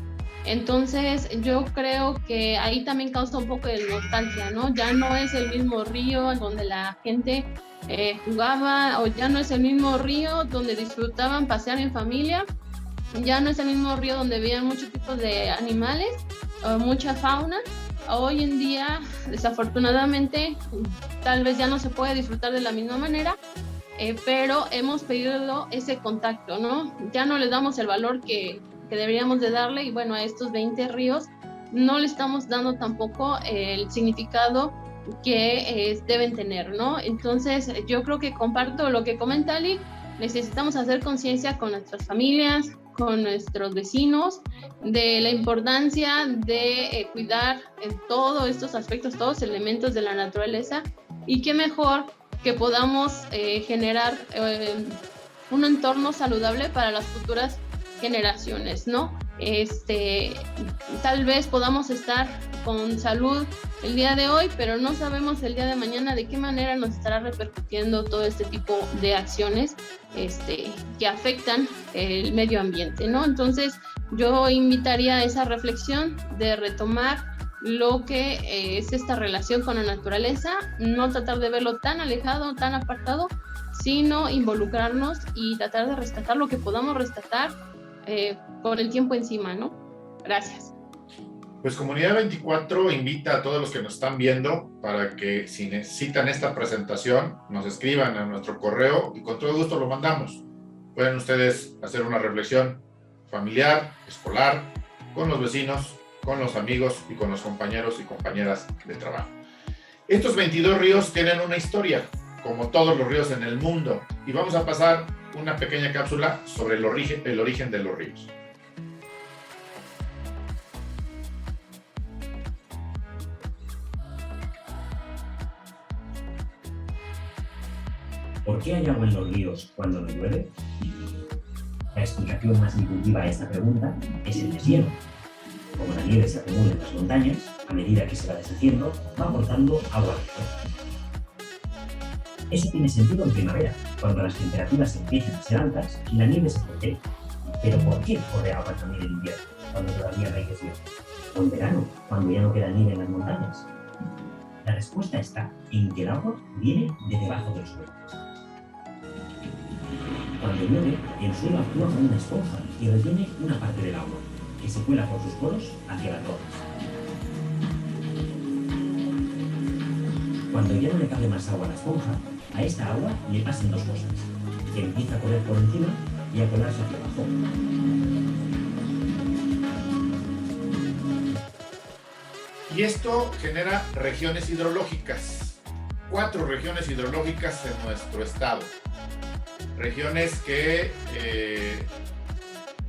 Entonces yo creo que ahí también causa un poco de nostalgia, ¿no? Ya no es el mismo río donde la gente jugaba, o ya no es el mismo río donde disfrutaban pasear en familia, ya no es el mismo río donde veían muchos tipos de animales, mucha fauna. Hoy en día, desafortunadamente, tal vez ya no se puede disfrutar de la misma manera, pero hemos perdido ese contacto, ¿no? Ya no le damos el valor que deberíamos de darle, y bueno, a estos 20 ríos no le estamos dando tampoco el significado que deben tener, ¿no? Entonces, yo creo que comparto lo que comenta Ali. Necesitamos hacer conciencia con nuestras familias, con nuestros vecinos, de la importancia de cuidar en todos estos aspectos, todos los elementos de la naturaleza, y qué mejor que podamos generar un entorno saludable para las futuras generaciones, ¿no? Tal vez podamos estar con salud el día de hoy, pero no sabemos el día de mañana de qué manera nos estará repercutiendo todo este tipo de acciones que afectan el medio ambiente, ¿no? Entonces, yo invitaría a esa reflexión de retomar lo que es esta relación con la naturaleza, no tratar de verlo tan alejado, tan apartado, sino involucrarnos y tratar de rescatar lo que podamos rescatar con el tiempo encima, ¿no? Gracias. Pues Comunidad 24 invita a todos los que nos están viendo para que, si necesitan esta presentación, nos escriban a nuestro correo y con todo gusto lo mandamos. Pueden ustedes hacer una reflexión familiar, escolar, con los vecinos, con los amigos y con los compañeros y compañeras de trabajo. Estos 22 ríos tienen una historia, como todos los ríos en el mundo, y vamos a pasar una pequeña cápsula sobre el origen de los ríos. ¿Por qué hay agua en los ríos cuando no llueve? La explicación más intuitiva a esta pregunta es el deshielo. Como la nieve se acumula en las montañas, a medida que se va deshaciendo, va aportando agua al río. Eso tiene sentido en primavera, cuando las temperaturas empiezan a ser altas y la nieve se protege. Pero ¿por qué corre agua también en invierno, cuando todavía no hay deshielo? ¿O en verano, cuando ya no queda nieve en las montañas? La respuesta está en que el agua viene de debajo del suelo. Cuando llueve, el suelo actúa como una esponja y retiene una parte del agua, que se cuela por sus poros hacia las rocas. Cuando ya no le cabe más agua a la esponja, a esta agua le pasan dos cosas, que empieza a correr por encima y a colarse hacia abajo. Y esto genera regiones hidrológicas, 4 regiones hidrológicas en nuestro estado. Regiones que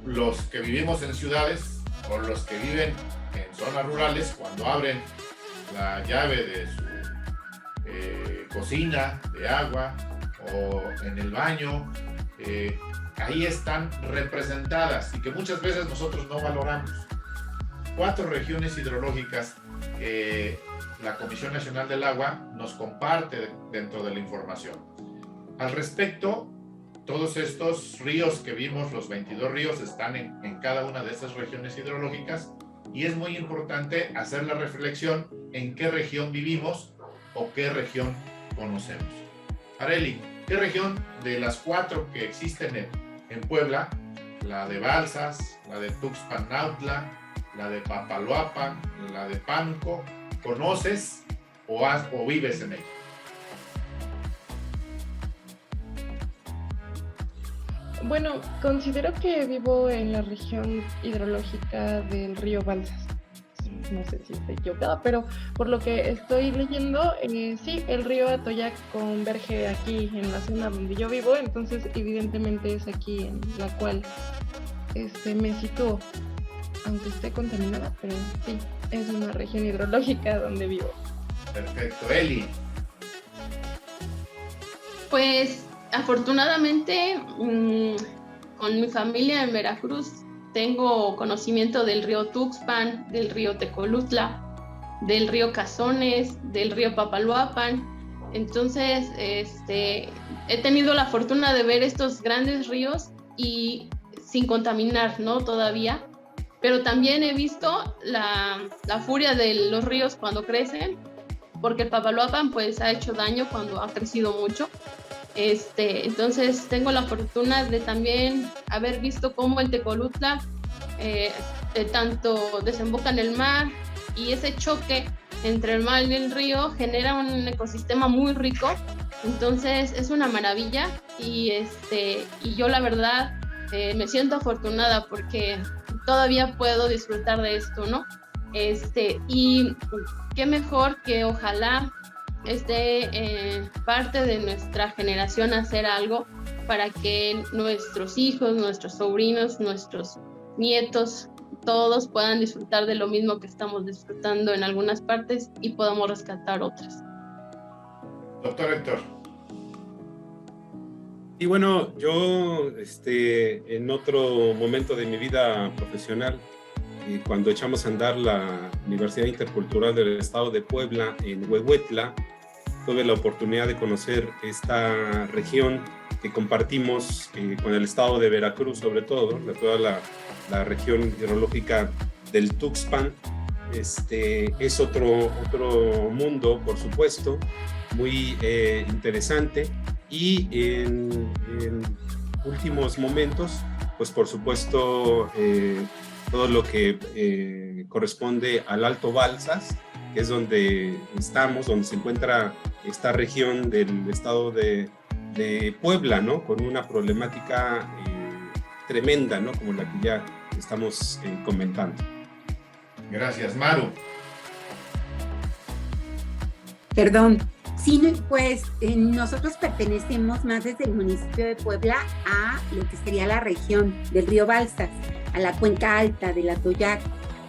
los que vivimos en ciudades o los que viven en zonas rurales, cuando abren la llave de su cocina de agua o en el baño, ahí están representadas y que muchas veces nosotros no valoramos. 4 regiones hidrológicas que la Comisión Nacional del Agua nos comparte dentro de la información. Al respecto, todos estos ríos que vimos, los 22 ríos, están en cada una de estas regiones hidrológicas, y es muy importante hacer la reflexión en qué región vivimos o qué región conocemos. Areli, ¿qué región de las 4 que existen en Puebla, la de Balsas, la de Tuxpan-Nautla, la de Papaloapan, la de Pánuco, conoces o vives en ella? Bueno, considero que vivo en la región hidrológica del río Balsas. No sé si estoy equivocada, pero por lo que estoy leyendo, sí, el río Atoyac converge aquí en la zona donde yo vivo, entonces evidentemente es aquí en la cual me sitúo, aunque esté contaminada, pero sí, es una región hidrológica donde vivo. Perfecto. Eli. Pues afortunadamente con mi familia en Veracruz tengo conocimiento del río Tuxpan, del río Tecolutla, del río Cazones, del río Papaloapan. Entonces, he tenido la fortuna de ver estos grandes ríos y sin contaminar, ¿no? Todavía. Pero también he visto la furia de los ríos cuando crecen, porque el Papaloapan pues ha hecho daño cuando ha crecido mucho. Entonces tengo la fortuna de también haber visto cómo el Tecolutla tanto desemboca en el mar, y ese choque entre el mar y el río genera un ecosistema muy rico. Entonces es una maravilla, y yo la verdad me siento afortunada porque todavía puedo disfrutar de esto, ¿no? Y qué mejor que ojalá parte de nuestra generación hacer algo para que nuestros hijos, nuestros sobrinos, nuestros nietos, todos puedan disfrutar de lo mismo que estamos disfrutando en algunas partes y podamos rescatar otras. Doctor Héctor. Y bueno, yo en otro momento de mi vida profesional, cuando echamos a andar la Universidad Intercultural del Estado de Puebla en Huehuetla, tuve la oportunidad de conocer esta región que compartimos con el estado de Veracruz, sobre todo, toda la región hidrológica del Tuxpan. Es otro mundo, por supuesto, muy interesante, y en últimos momentos, pues por supuesto, todo lo que corresponde al Alto Balsas, que es donde estamos, donde se encuentra esta región del estado de Puebla, ¿no? Con una problemática tremenda, ¿no? Como la que ya estamos comentando. Gracias, Maru. Perdón. Sí, pues nosotros pertenecemos más desde el municipio de Puebla a lo que sería la región del río Balsas, a la cuenca alta del Atoyac.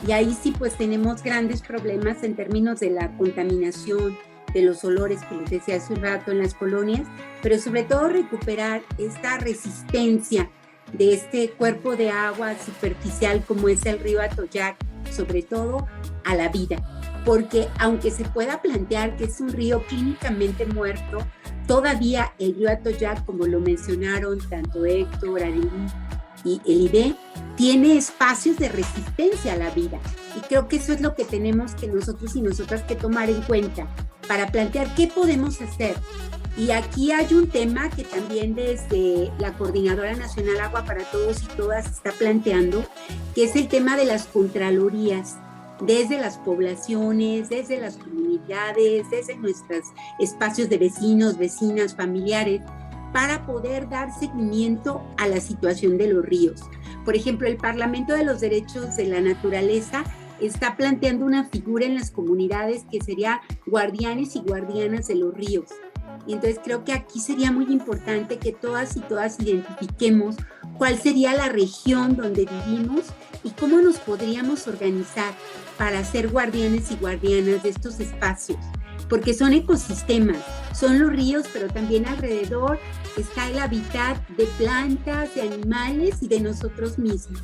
Y ahí sí pues tenemos grandes problemas en términos de la contaminación, de los olores que les decía hace un rato en las colonias, pero sobre todo recuperar esta resistencia de este cuerpo de agua superficial como es el río Atoyac, sobre todo a la vida. Porque aunque se pueda plantear que es un río clínicamente muerto, todavía el río Atoyac, como lo mencionaron tanto Héctor, Arely y Elide, tiene espacios de resistencia a la vida. Y creo que eso es lo que tenemos que nosotros y nosotras que tomar en cuenta para plantear qué podemos hacer. Y aquí hay un tema que también desde la Coordinadora Nacional Agua para Todos y Todas está planteando, que es el tema de las contralorías, desde las poblaciones, desde las comunidades, desde nuestros espacios de vecinos, vecinas, familiares, para poder dar seguimiento a la situación de los ríos. Por ejemplo, el Parlamento de los Derechos de la Naturaleza está planteando una figura en las comunidades que sería guardianes y guardianas de los ríos. Y entonces creo que aquí sería muy importante que todas y todas identifiquemos cuál sería la región donde vivimos y cómo nos podríamos organizar para ser guardianes y guardianas de estos espacios, porque son ecosistemas, son los ríos, pero también alrededor está el hábitat de plantas, de animales y de nosotros mismos.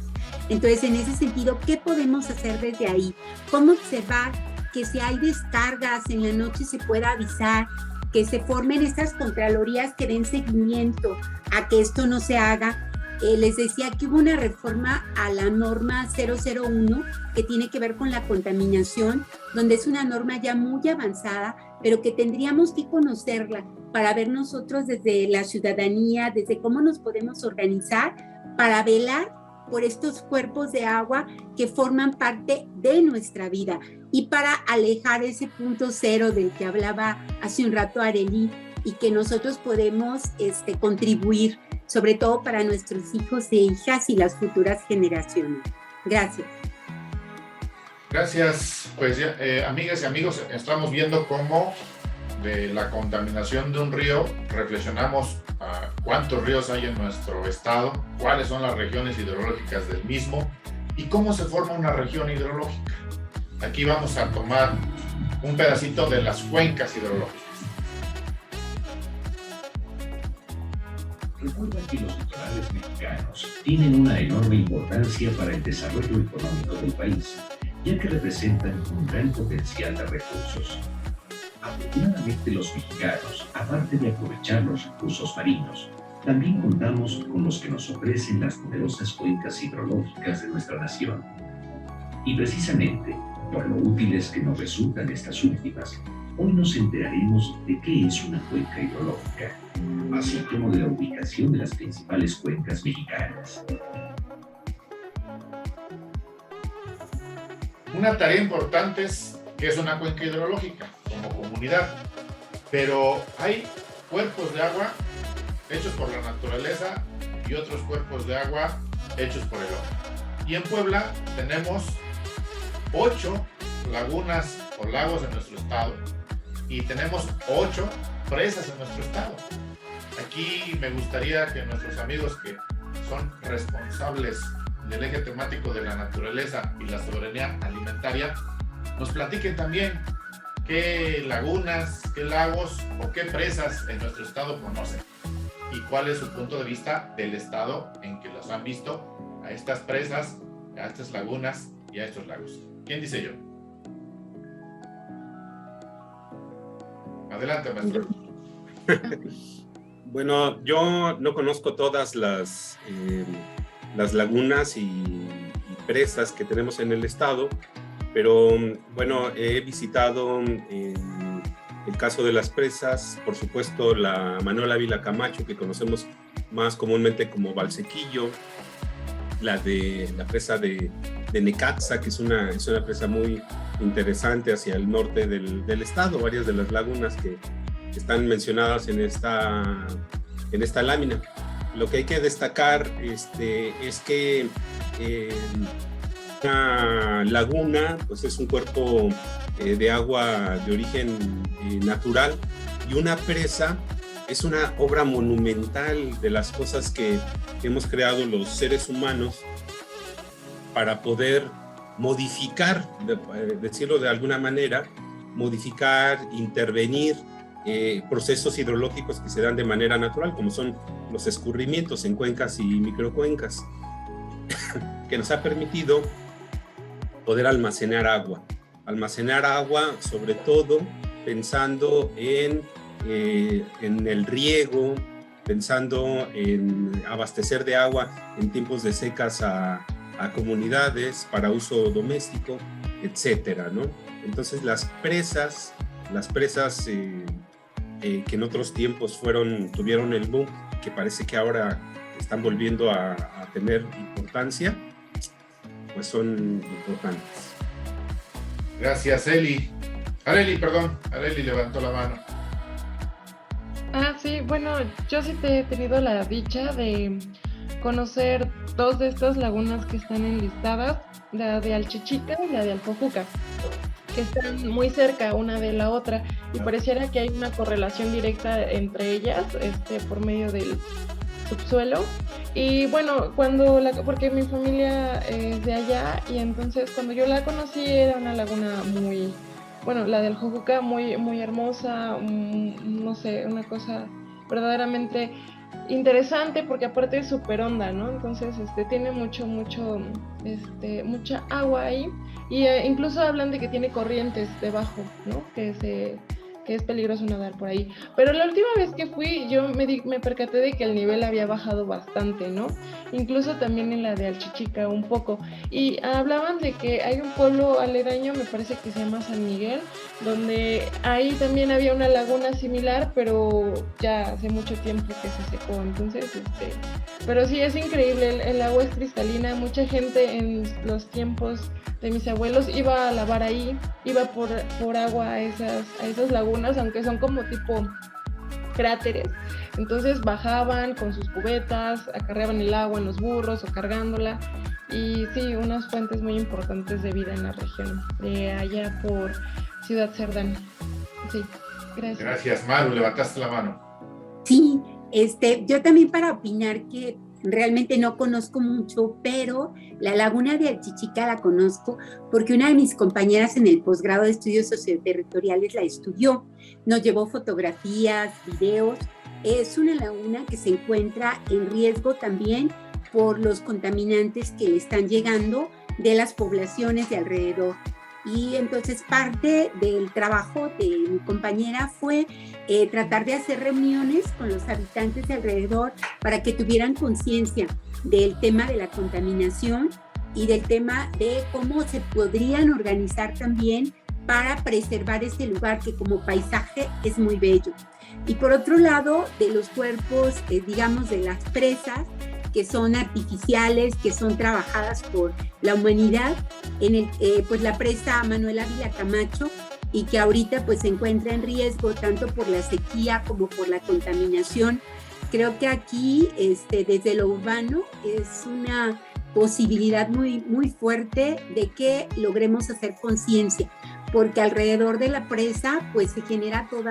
Entonces, en ese sentido, ¿qué podemos hacer desde ahí? ¿Cómo observar que si hay descargas en la noche se pueda avisar, que se formen estas contralorías que den seguimiento a que esto no se haga? Les decía que hubo una reforma a la norma 001 que tiene que ver con la contaminación, donde es una norma ya muy avanzada, pero que tendríamos que conocerla para ver nosotros desde la ciudadanía, desde cómo nos podemos organizar para velar por estos cuerpos de agua que forman parte de nuestra vida y para alejar ese punto cero del que hablaba hace un rato Arely y que nosotros podemos contribuir, sobre todo para nuestros hijos e hijas y las futuras generaciones. Gracias. Gracias. Pues amigas y amigos, estamos viendo cómo de la contaminación de un río reflexionamos a cuántos ríos hay en nuestro estado, cuáles son las regiones hidrológicas del mismo y cómo se forma una región hidrológica. Aquí vamos a tomar un pedacito de las cuencas hidrológicas. recuerda que los litorales mexicanos tienen una enorme importancia para el desarrollo económico del país, ya que representan un gran potencial de recursos. Afortunadamente los mexicanos, aparte de aprovechar los recursos marinos, también contamos con los que nos ofrecen las numerosas cuencas hidrológicas de nuestra nación. Y precisamente, por lo útiles que nos resultan estas últimas, hoy nos enteraremos de qué es una cuenca hidrológica, así como de la ubicación de las principales cuencas mexicanas. Una tarea importante es qué es una cuenca hidrológica como comunidad, pero hay cuerpos de agua hechos por la naturaleza y otros cuerpos de agua hechos por el hombre. Y en Puebla tenemos 8 lagunas o lagos en nuestro estado y tenemos 8 presas en nuestro estado. Aquí me gustaría que nuestros amigos que son responsables del eje temático de la naturaleza y la soberanía alimentaria nos platiquen también qué lagunas, qué lagos o qué presas en nuestro estado conocen y cuál es su punto de vista del estado en que los han visto a estas presas, a estas lagunas y a estos lagos. ¿Quién dice yo? Adelante, maestro. Bueno, yo no conozco todas las lagunas y presas que tenemos en el estado, pero bueno, he visitado el caso de las presas, por supuesto la Manuel Ávila Camacho, que conocemos más comúnmente como Valsequillo, la presa de Necaxa, que es una presa muy interesante hacia el norte del estado, varias de las lagunas que están mencionadas en esta lámina. Lo que hay que destacar es que una laguna pues es un cuerpo de agua de origen natural, y una presa es una obra monumental de las cosas que hemos creado los seres humanos para poder modificar, decirlo de alguna manera, modificar, intervenir procesos hidrológicos que se dan de manera natural, como son los escurrimientos en cuencas y microcuencas, que nos ha permitido poder almacenar agua sobre todo pensando en el riego, pensando en abastecer de agua en tiempos de secas a comunidades para uso doméstico, etcétera, ¿no? Entonces las presas que en otros tiempos tuvieron el boom, que parece que ahora están volviendo a tener importancia, pues son importantes. Gracias, Eli. Areli levantó la mano. Sí, bueno, yo sí he tenido la dicha de conocer 2 de estas lagunas que están enlistadas, la de Alchichica y la de Aljojuca, que están muy cerca una de la otra, y pareciera que hay una correlación directa entre ellas, por medio del subsuelo. Y bueno, porque mi familia es de allá, y entonces cuando yo la conocí era una laguna muy, bueno, la del Jojuca muy, muy hermosa, no sé, una cosa verdaderamente interesante, porque aparte es súper honda, ¿no? Entonces tiene mucha agua ahí, y incluso hablan de que tiene corrientes debajo, ¿no? Que es peligroso nadar por ahí. Pero la última vez que fui, yo me percaté de que el nivel había bajado bastante, ¿no? Incluso también en la de Alchichica un poco. Y hablaban de que hay un pueblo aledaño, me parece que se llama San Miguel, donde ahí también había una laguna similar, pero ya hace mucho tiempo que se secó. Entonces, pero sí, es increíble, el agua es cristalina. Mucha gente en los tiempos de mis abuelos iba a lavar ahí, iba por agua a esas lagunas, aunque son como tipo cráteres. Entonces bajaban con sus cubetas, acarreaban el agua en los burros o cargándola, y sí, unas fuentes muy importantes de vida en la región, de allá por Ciudad Cerdán. Sí, gracias. Gracias, Maru, levantaste la mano. Sí, yo también para opinar que realmente no conozco mucho, pero la laguna de Alchichica la conozco porque una de mis compañeras en el posgrado de estudios socioterritoriales la estudió. Nos llevó fotografías, videos, es una laguna que se encuentra en riesgo también por los contaminantes que le están llegando de las poblaciones de alrededor. Y entonces parte del trabajo de mi compañera fue tratar de hacer reuniones con los habitantes de alrededor para que tuvieran conciencia del tema de la contaminación y del tema de cómo se podrían organizar también para preservar este lugar que como paisaje es muy bello. Y por otro lado, de los cuerpos, digamos, de las presas, que son artificiales, que son trabajadas por la humanidad, pues la presa Manuel Ávila Camacho, y que ahorita pues se encuentra en riesgo tanto por la sequía como por la contaminación. Creo que aquí, desde lo urbano, es una posibilidad muy, muy fuerte de que logremos hacer conciencia, porque alrededor de la presa pues se genera todo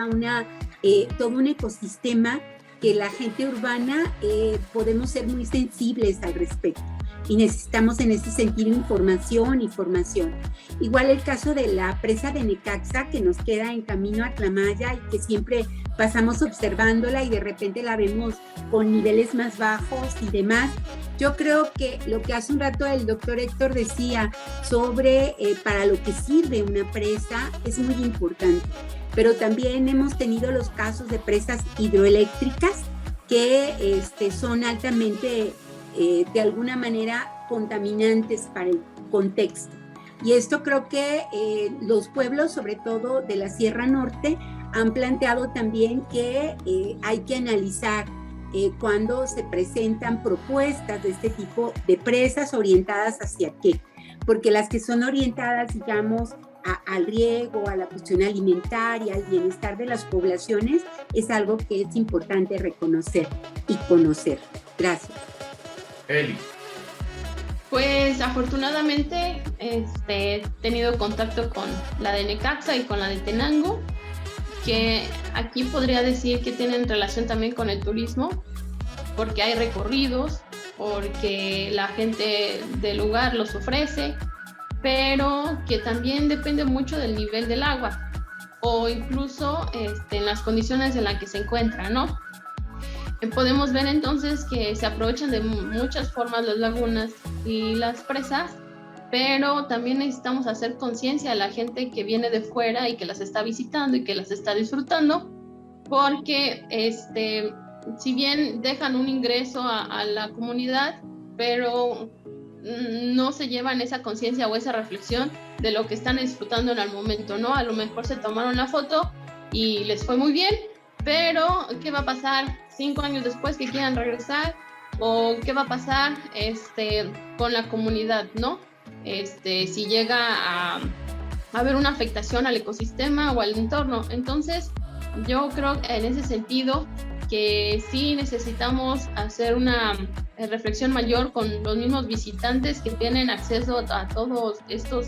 un ecosistema que la gente urbana podemos ser muy sensibles al respecto y necesitamos en ese sentido información y formación. Igual el caso de la presa de Necaxa, que nos queda en camino a Tlamaya y que siempre pasamos observándola y de repente la vemos con niveles más bajos y demás. Yo creo que lo que hace un rato el doctor Héctor decía sobre para lo que sirve una presa es muy importante. Pero también hemos tenido los casos de presas hidroeléctricas que son altamente, de alguna manera, contaminantes para el contexto. Y esto creo que los pueblos, sobre todo de la Sierra Norte, han planteado también que hay que analizar cuando se presentan propuestas de este tipo de presas orientadas hacia qué. Porque las que son orientadas, digamos, al riego, a la cuestión alimentaria, al bienestar de las poblaciones, es algo que es importante reconocer y conocer. Gracias. Eli. Pues afortunadamente he tenido contacto con la de Necaxa y con la de Tenango, que aquí podría decir que tienen relación también con el turismo, porque hay recorridos, porque la gente del lugar los ofrece, pero que también depende mucho del nivel del agua o incluso en las condiciones en las que se encuentra, ¿no? Podemos ver entonces que se aprovechan de muchas formas las lagunas y las presas, pero también necesitamos hacer conciencia a la gente que viene de fuera y que las está visitando y que las está disfrutando, porque si bien dejan un ingreso a la comunidad, pero no se llevan esa conciencia o esa reflexión de lo que están disfrutando en el momento, ¿no? A lo mejor se tomaron la foto y les fue muy bien, pero ¿qué va a pasar 5 años después que quieran regresar? ¿O qué va a pasar con la comunidad, ¿no? Si llega a haber una afectación al ecosistema o al entorno. Entonces, yo creo en ese sentido que sí necesitamos hacer una reflexión mayor con los mismos visitantes que tienen acceso a todos estos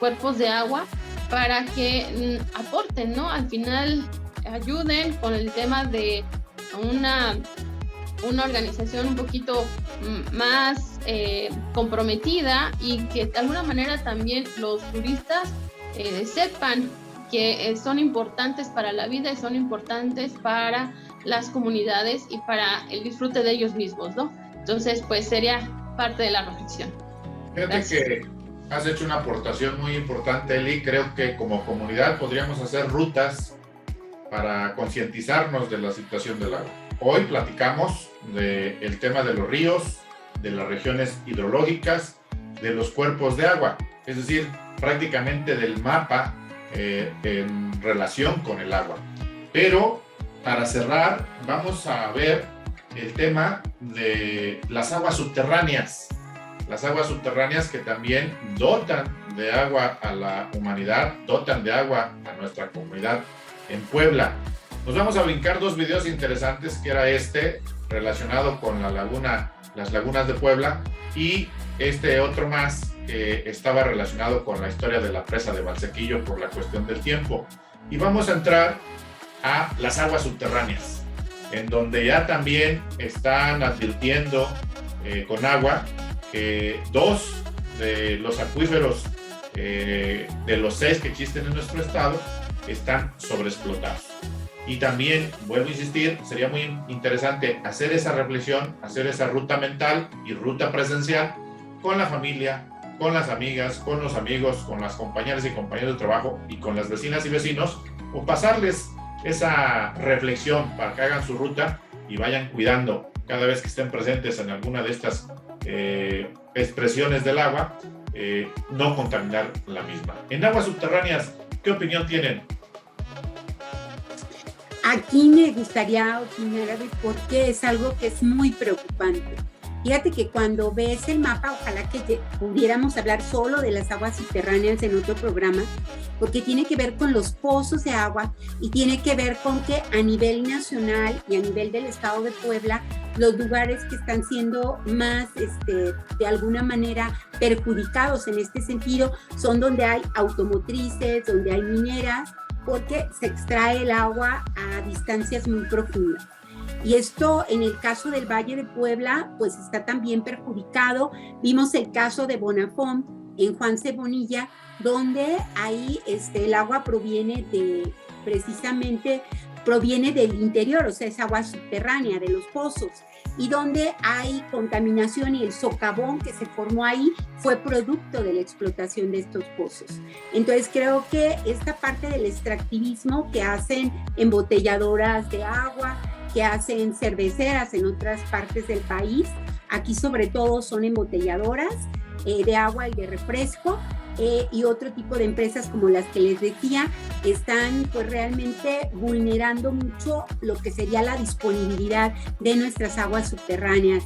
cuerpos de agua para que aporten, ¿no? Al final ayuden con el tema de una organización un poquito más comprometida y que de alguna manera también los turistas sepan que son importantes para la vida y son importantes para las comunidades y para el disfrute de ellos mismos, ¿no? Entonces, pues sería parte de la reflexión. Fíjate Gracias. Que has hecho una aportación muy importante, Eli. Creo que como comunidad podríamos hacer rutas para concientizarnos de la situación del agua. Hoy platicamos del tema de los ríos, de las regiones hidrológicas, de los cuerpos de agua, es decir, prácticamente del mapa en relación con el agua. Pero para cerrar, vamos a ver el tema de las aguas subterráneas. Las aguas subterráneas que también dotan de agua a la humanidad, dotan de agua a nuestra comunidad en Puebla. Nos vamos a brincar 2 videos interesantes, que era relacionado con las lagunas de Puebla, y otro más que estaba relacionado con la historia de la presa de Valsequillo por la cuestión del tiempo. Y vamos a entrar a las aguas subterráneas, en donde ya también están advirtiendo con agua que 2 de los acuíferos de los 6 que existen en nuestro estado están sobreexplotados. Y también, vuelvo a insistir, sería muy interesante hacer esa reflexión, hacer esa ruta mental y ruta presencial con la familia, con las amigas, con los amigos, con las compañeras y compañeros de trabajo y con las vecinas y vecinos, o pasarles esa reflexión para que hagan su ruta y vayan cuidando cada vez que estén presentes en alguna de estas expresiones del agua, no contaminar la misma. En aguas subterráneas, ¿qué opinión tienen? Aquí me gustaría opinar porque es algo que es muy preocupante. Fíjate que cuando ves el mapa, ojalá que pudiéramos hablar solo de las aguas subterráneas en otro programa, porque tiene que ver con los pozos de agua y tiene que ver con que a nivel nacional y a nivel del estado de Puebla, los lugares que están siendo más, de alguna manera, perjudicados en este sentido, son donde hay automotrices, donde hay mineras, porque se extrae el agua a distancias muy profundas. Y esto, en el caso del Valle de Puebla, pues está también perjudicado. Vimos el caso de Bonafont en Juan Cebonilla, donde ahí el agua proviene del interior, o sea, es agua subterránea de los pozos, y donde hay contaminación, y el socavón que se formó ahí fue producto de la explotación de estos pozos. Entonces creo que esta parte del extractivismo que hacen embotelladoras de agua, que hacen cerveceras en otras partes del país, aquí sobre todo son embotelladoras de agua y de refresco, y otro tipo de empresas como las que les decía, están pues realmente vulnerando mucho lo que sería la disponibilidad de nuestras aguas subterráneas,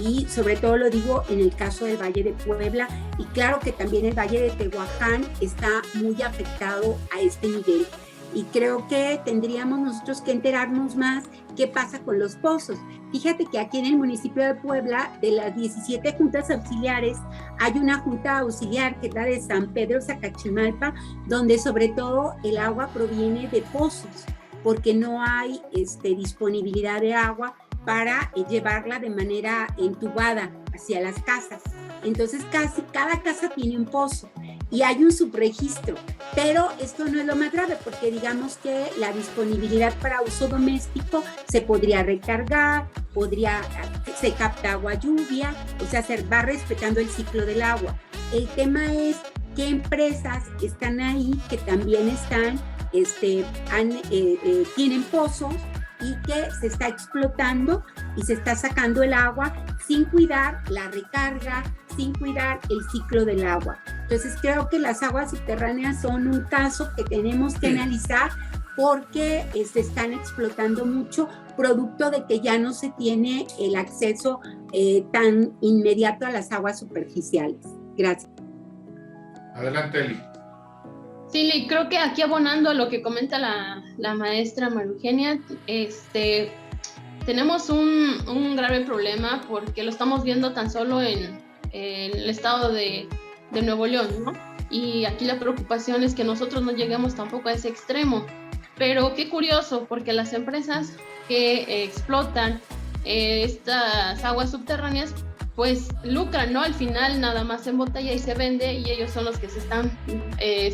y sobre todo lo digo en el caso del Valle de Puebla, y claro que también el Valle de Tehuacán está muy afectado a este nivel. Y creo que tendríamos nosotros que enterarnos más qué pasa con los pozos. Fíjate que aquí en el municipio de Puebla, de las 17 juntas auxiliares, hay una junta auxiliar que es la de San Pedro Zacachimalpa, donde sobre todo el agua proviene de pozos, porque no hay disponibilidad de agua para llevarla de manera entubada hacia las casas. Entonces casi cada casa tiene un pozo y hay un subregistro, pero esto no es lo más grave, porque digamos que la disponibilidad para uso doméstico se podría recargar, se capta agua lluvia, o sea, se va respetando el ciclo del agua. El tema es qué empresas están ahí que también tienen pozos y que se está explotando y se está sacando el agua sin cuidar la recarga, sin cuidar el ciclo del agua. Entonces creo que las aguas subterráneas son un caso que tenemos que analizar, porque se están explotando mucho, producto de que ya no se tiene el acceso tan inmediato a las aguas superficiales. Gracias. Adelante, Eli. Sí, creo que aquí abonando a lo que comenta la maestra María Eugenia, tenemos un grave problema, porque lo estamos viendo tan solo en el estado de Nuevo León, ¿no? Y aquí la preocupación es que nosotros no lleguemos tampoco a ese extremo. Pero qué curioso, porque las empresas que explotan estas aguas subterráneas, pues lucran, ¿no? Al final nada más se embotella y se vende, y ellos son los que se están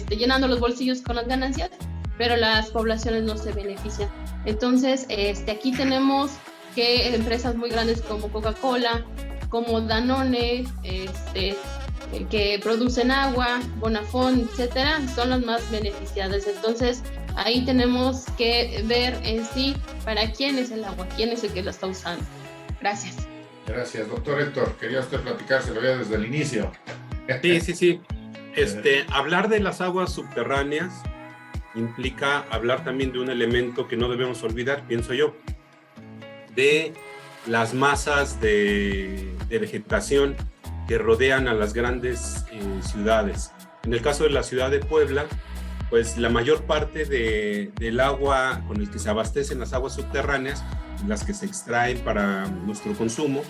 llenando los bolsillos con las ganancias, pero las poblaciones no se benefician. Entonces, aquí tenemos que empresas muy grandes como Coca-Cola, como Danone, que producen agua, Bonafont, etcétera, son las más beneficiadas. Entonces, ahí tenemos que ver en sí para quién es el agua, quién es el que la está usando. Gracias. Gracias, doctor Héctor. Quería usted platicar, se lo veía desde el inicio. Sí. Hablar de las aguas subterráneas implica hablar también de un elemento que no debemos olvidar, pienso yo, de las masas de vegetación que rodean a las grandes ciudades. En el caso de la ciudad de Puebla, pues la mayor parte del agua con el que se abastecen las aguas subterráneas, las que se extraen para nuestro consumo,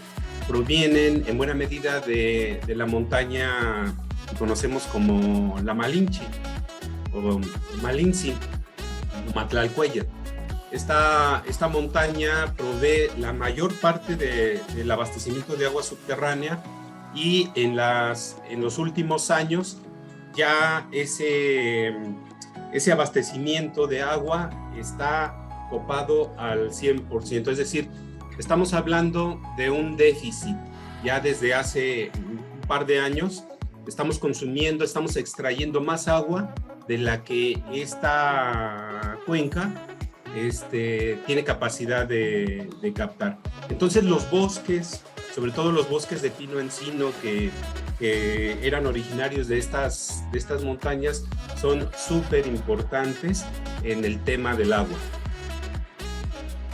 provienen en buena medida de la montaña que conocemos como la Malinche o Malinci, Matlalcueyat. Esta montaña provee la mayor parte del abastecimiento de agua subterránea, y en los últimos años ya ese abastecimiento de agua está copado al 100%, es decir, estamos hablando de un déficit. Ya desde hace un par de años estamos consumiendo, estamos extrayendo más agua de la que esta cuenca tiene capacidad de captar. Entonces los bosques, sobre todo los bosques de pino encino que eran originarios de estas montañas, son súper importantes en el tema del agua.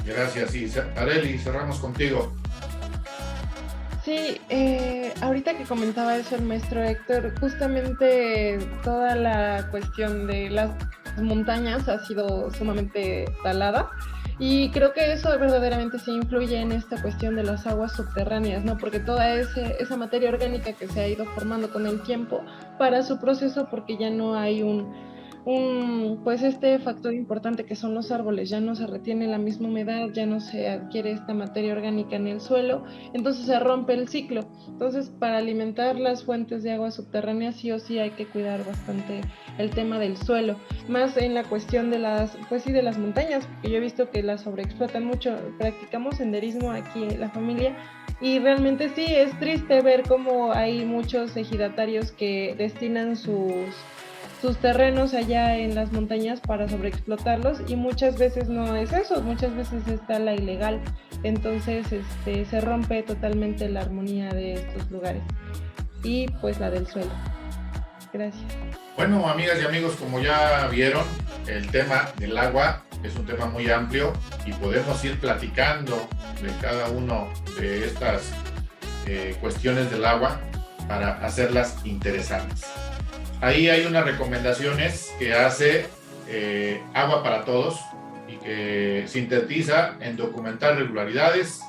Gracias. Y Arely, cerramos contigo. Sí, ahorita que comentaba eso el maestro Héctor, justamente toda la cuestión de las montañas ha sido sumamente talada y creo que eso verdaderamente sí influye en esta cuestión de las aguas subterráneas, ¿no? Porque toda esa materia orgánica que se ha ido formando con el tiempo para su proceso, porque ya no hay pues este factor importante que son los árboles, ya no se retiene la misma humedad, ya no se adquiere esta materia orgánica en el suelo, entonces se rompe el ciclo. Entonces, para alimentar las fuentes de agua subterráneas sí o sí hay que cuidar bastante el tema del suelo, más en la cuestión de las montañas, porque yo he visto que las sobreexplotan mucho. Practicamos senderismo aquí en la familia y realmente sí es triste ver cómo hay muchos ejidatarios que destinan sus terrenos allá en las montañas para sobreexplotarlos y muchas veces no es eso, muchas veces está la ilegal, entonces se rompe totalmente la armonía de estos lugares y pues la del suelo. Gracias. Bueno, amigas y amigos, como ya vieron, el tema del agua es un tema muy amplio y podemos ir platicando de cada uno de estas cuestiones del agua para hacerlas interesantes. Ahí hay unas recomendaciones que hace Agua para Todos y que sintetiza en documentar regularidades,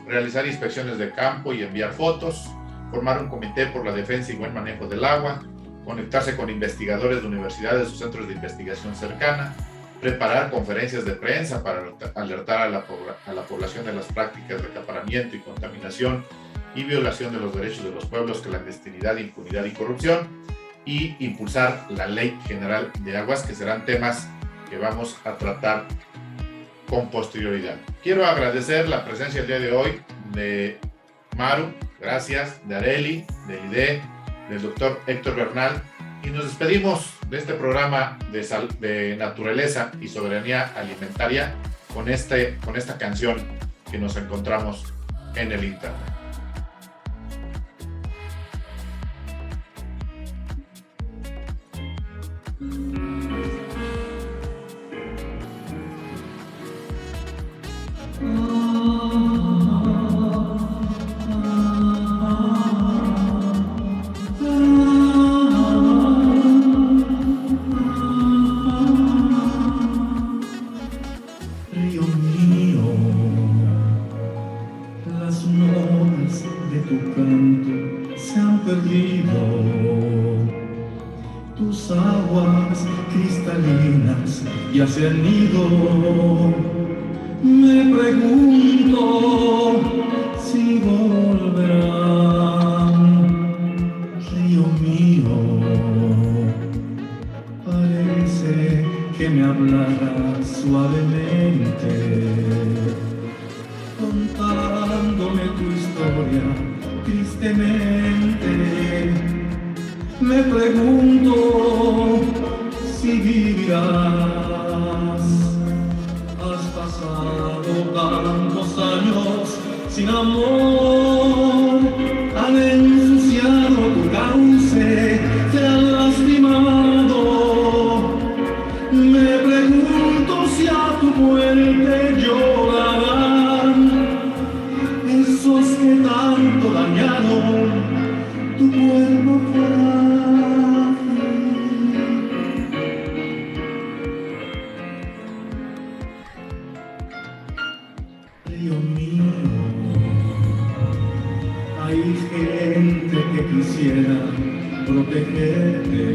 realizar inspecciones de campo y enviar fotos, formar un comité por la defensa y buen manejo del agua, conectarse con investigadores de universidades o centros de investigación cercana, preparar conferencias de prensa para alertar a la población de las prácticas de acaparamiento y contaminación y violación de los derechos de los pueblos, clandestinidad, impunidad y corrupción, y impulsar la Ley General de Aguas, que serán temas que vamos a tratar con posterioridad. Quiero agradecer la presencia el día de hoy de Maru, gracias, de Arely, de Lide, del doctor Héctor Bernal, y nos despedimos de este programa de naturaleza y soberanía alimentaria con esta canción que nos encontramos en el internet. Río mío, las notas de tu canto se han perdido, tus aguas cristalinas ya se han ido. Me pregunto si volverán, río mío, parece que me hablará suavemente, contándome tu historia tristemente. Me pregunto si vivirás. Has pasado tantos años sin amor, han ensuciado tu cauce, te han lastimado. Me pregunto si a tu muerte llorarán esos que tanto dañaron tu cuerpo frágil. Río mío, hay gente que quisiera protegerte,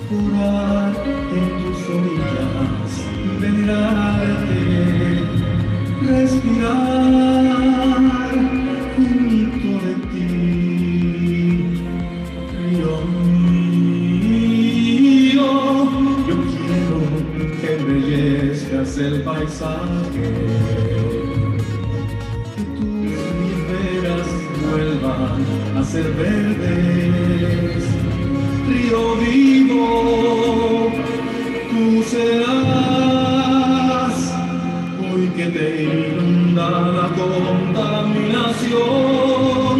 curar en tus orillas, venerarte, respirar junto de ti. Río mío, yo quiero que embellezca pasaje, que tus riberas vuelvan a ser verdes. Río vivo, tú serás, hoy que te inunda la contaminación,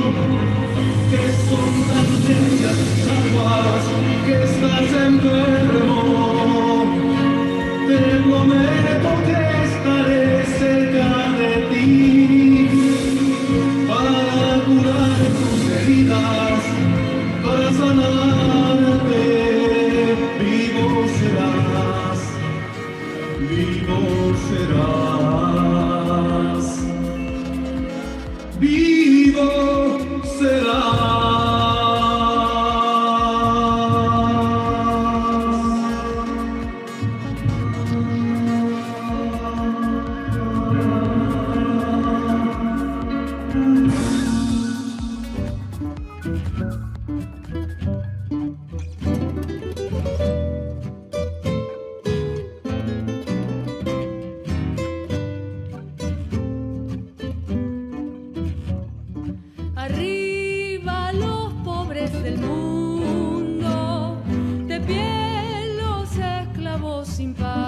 que son tan serias tus aguas, que estás enfermo. Te prometo que estaré cerca de ti para curar tus heridas, para sanarte. Vivo serás, vivo serás, vivo serás. Arriba los pobres del mundo, de pie los esclavos sin paz.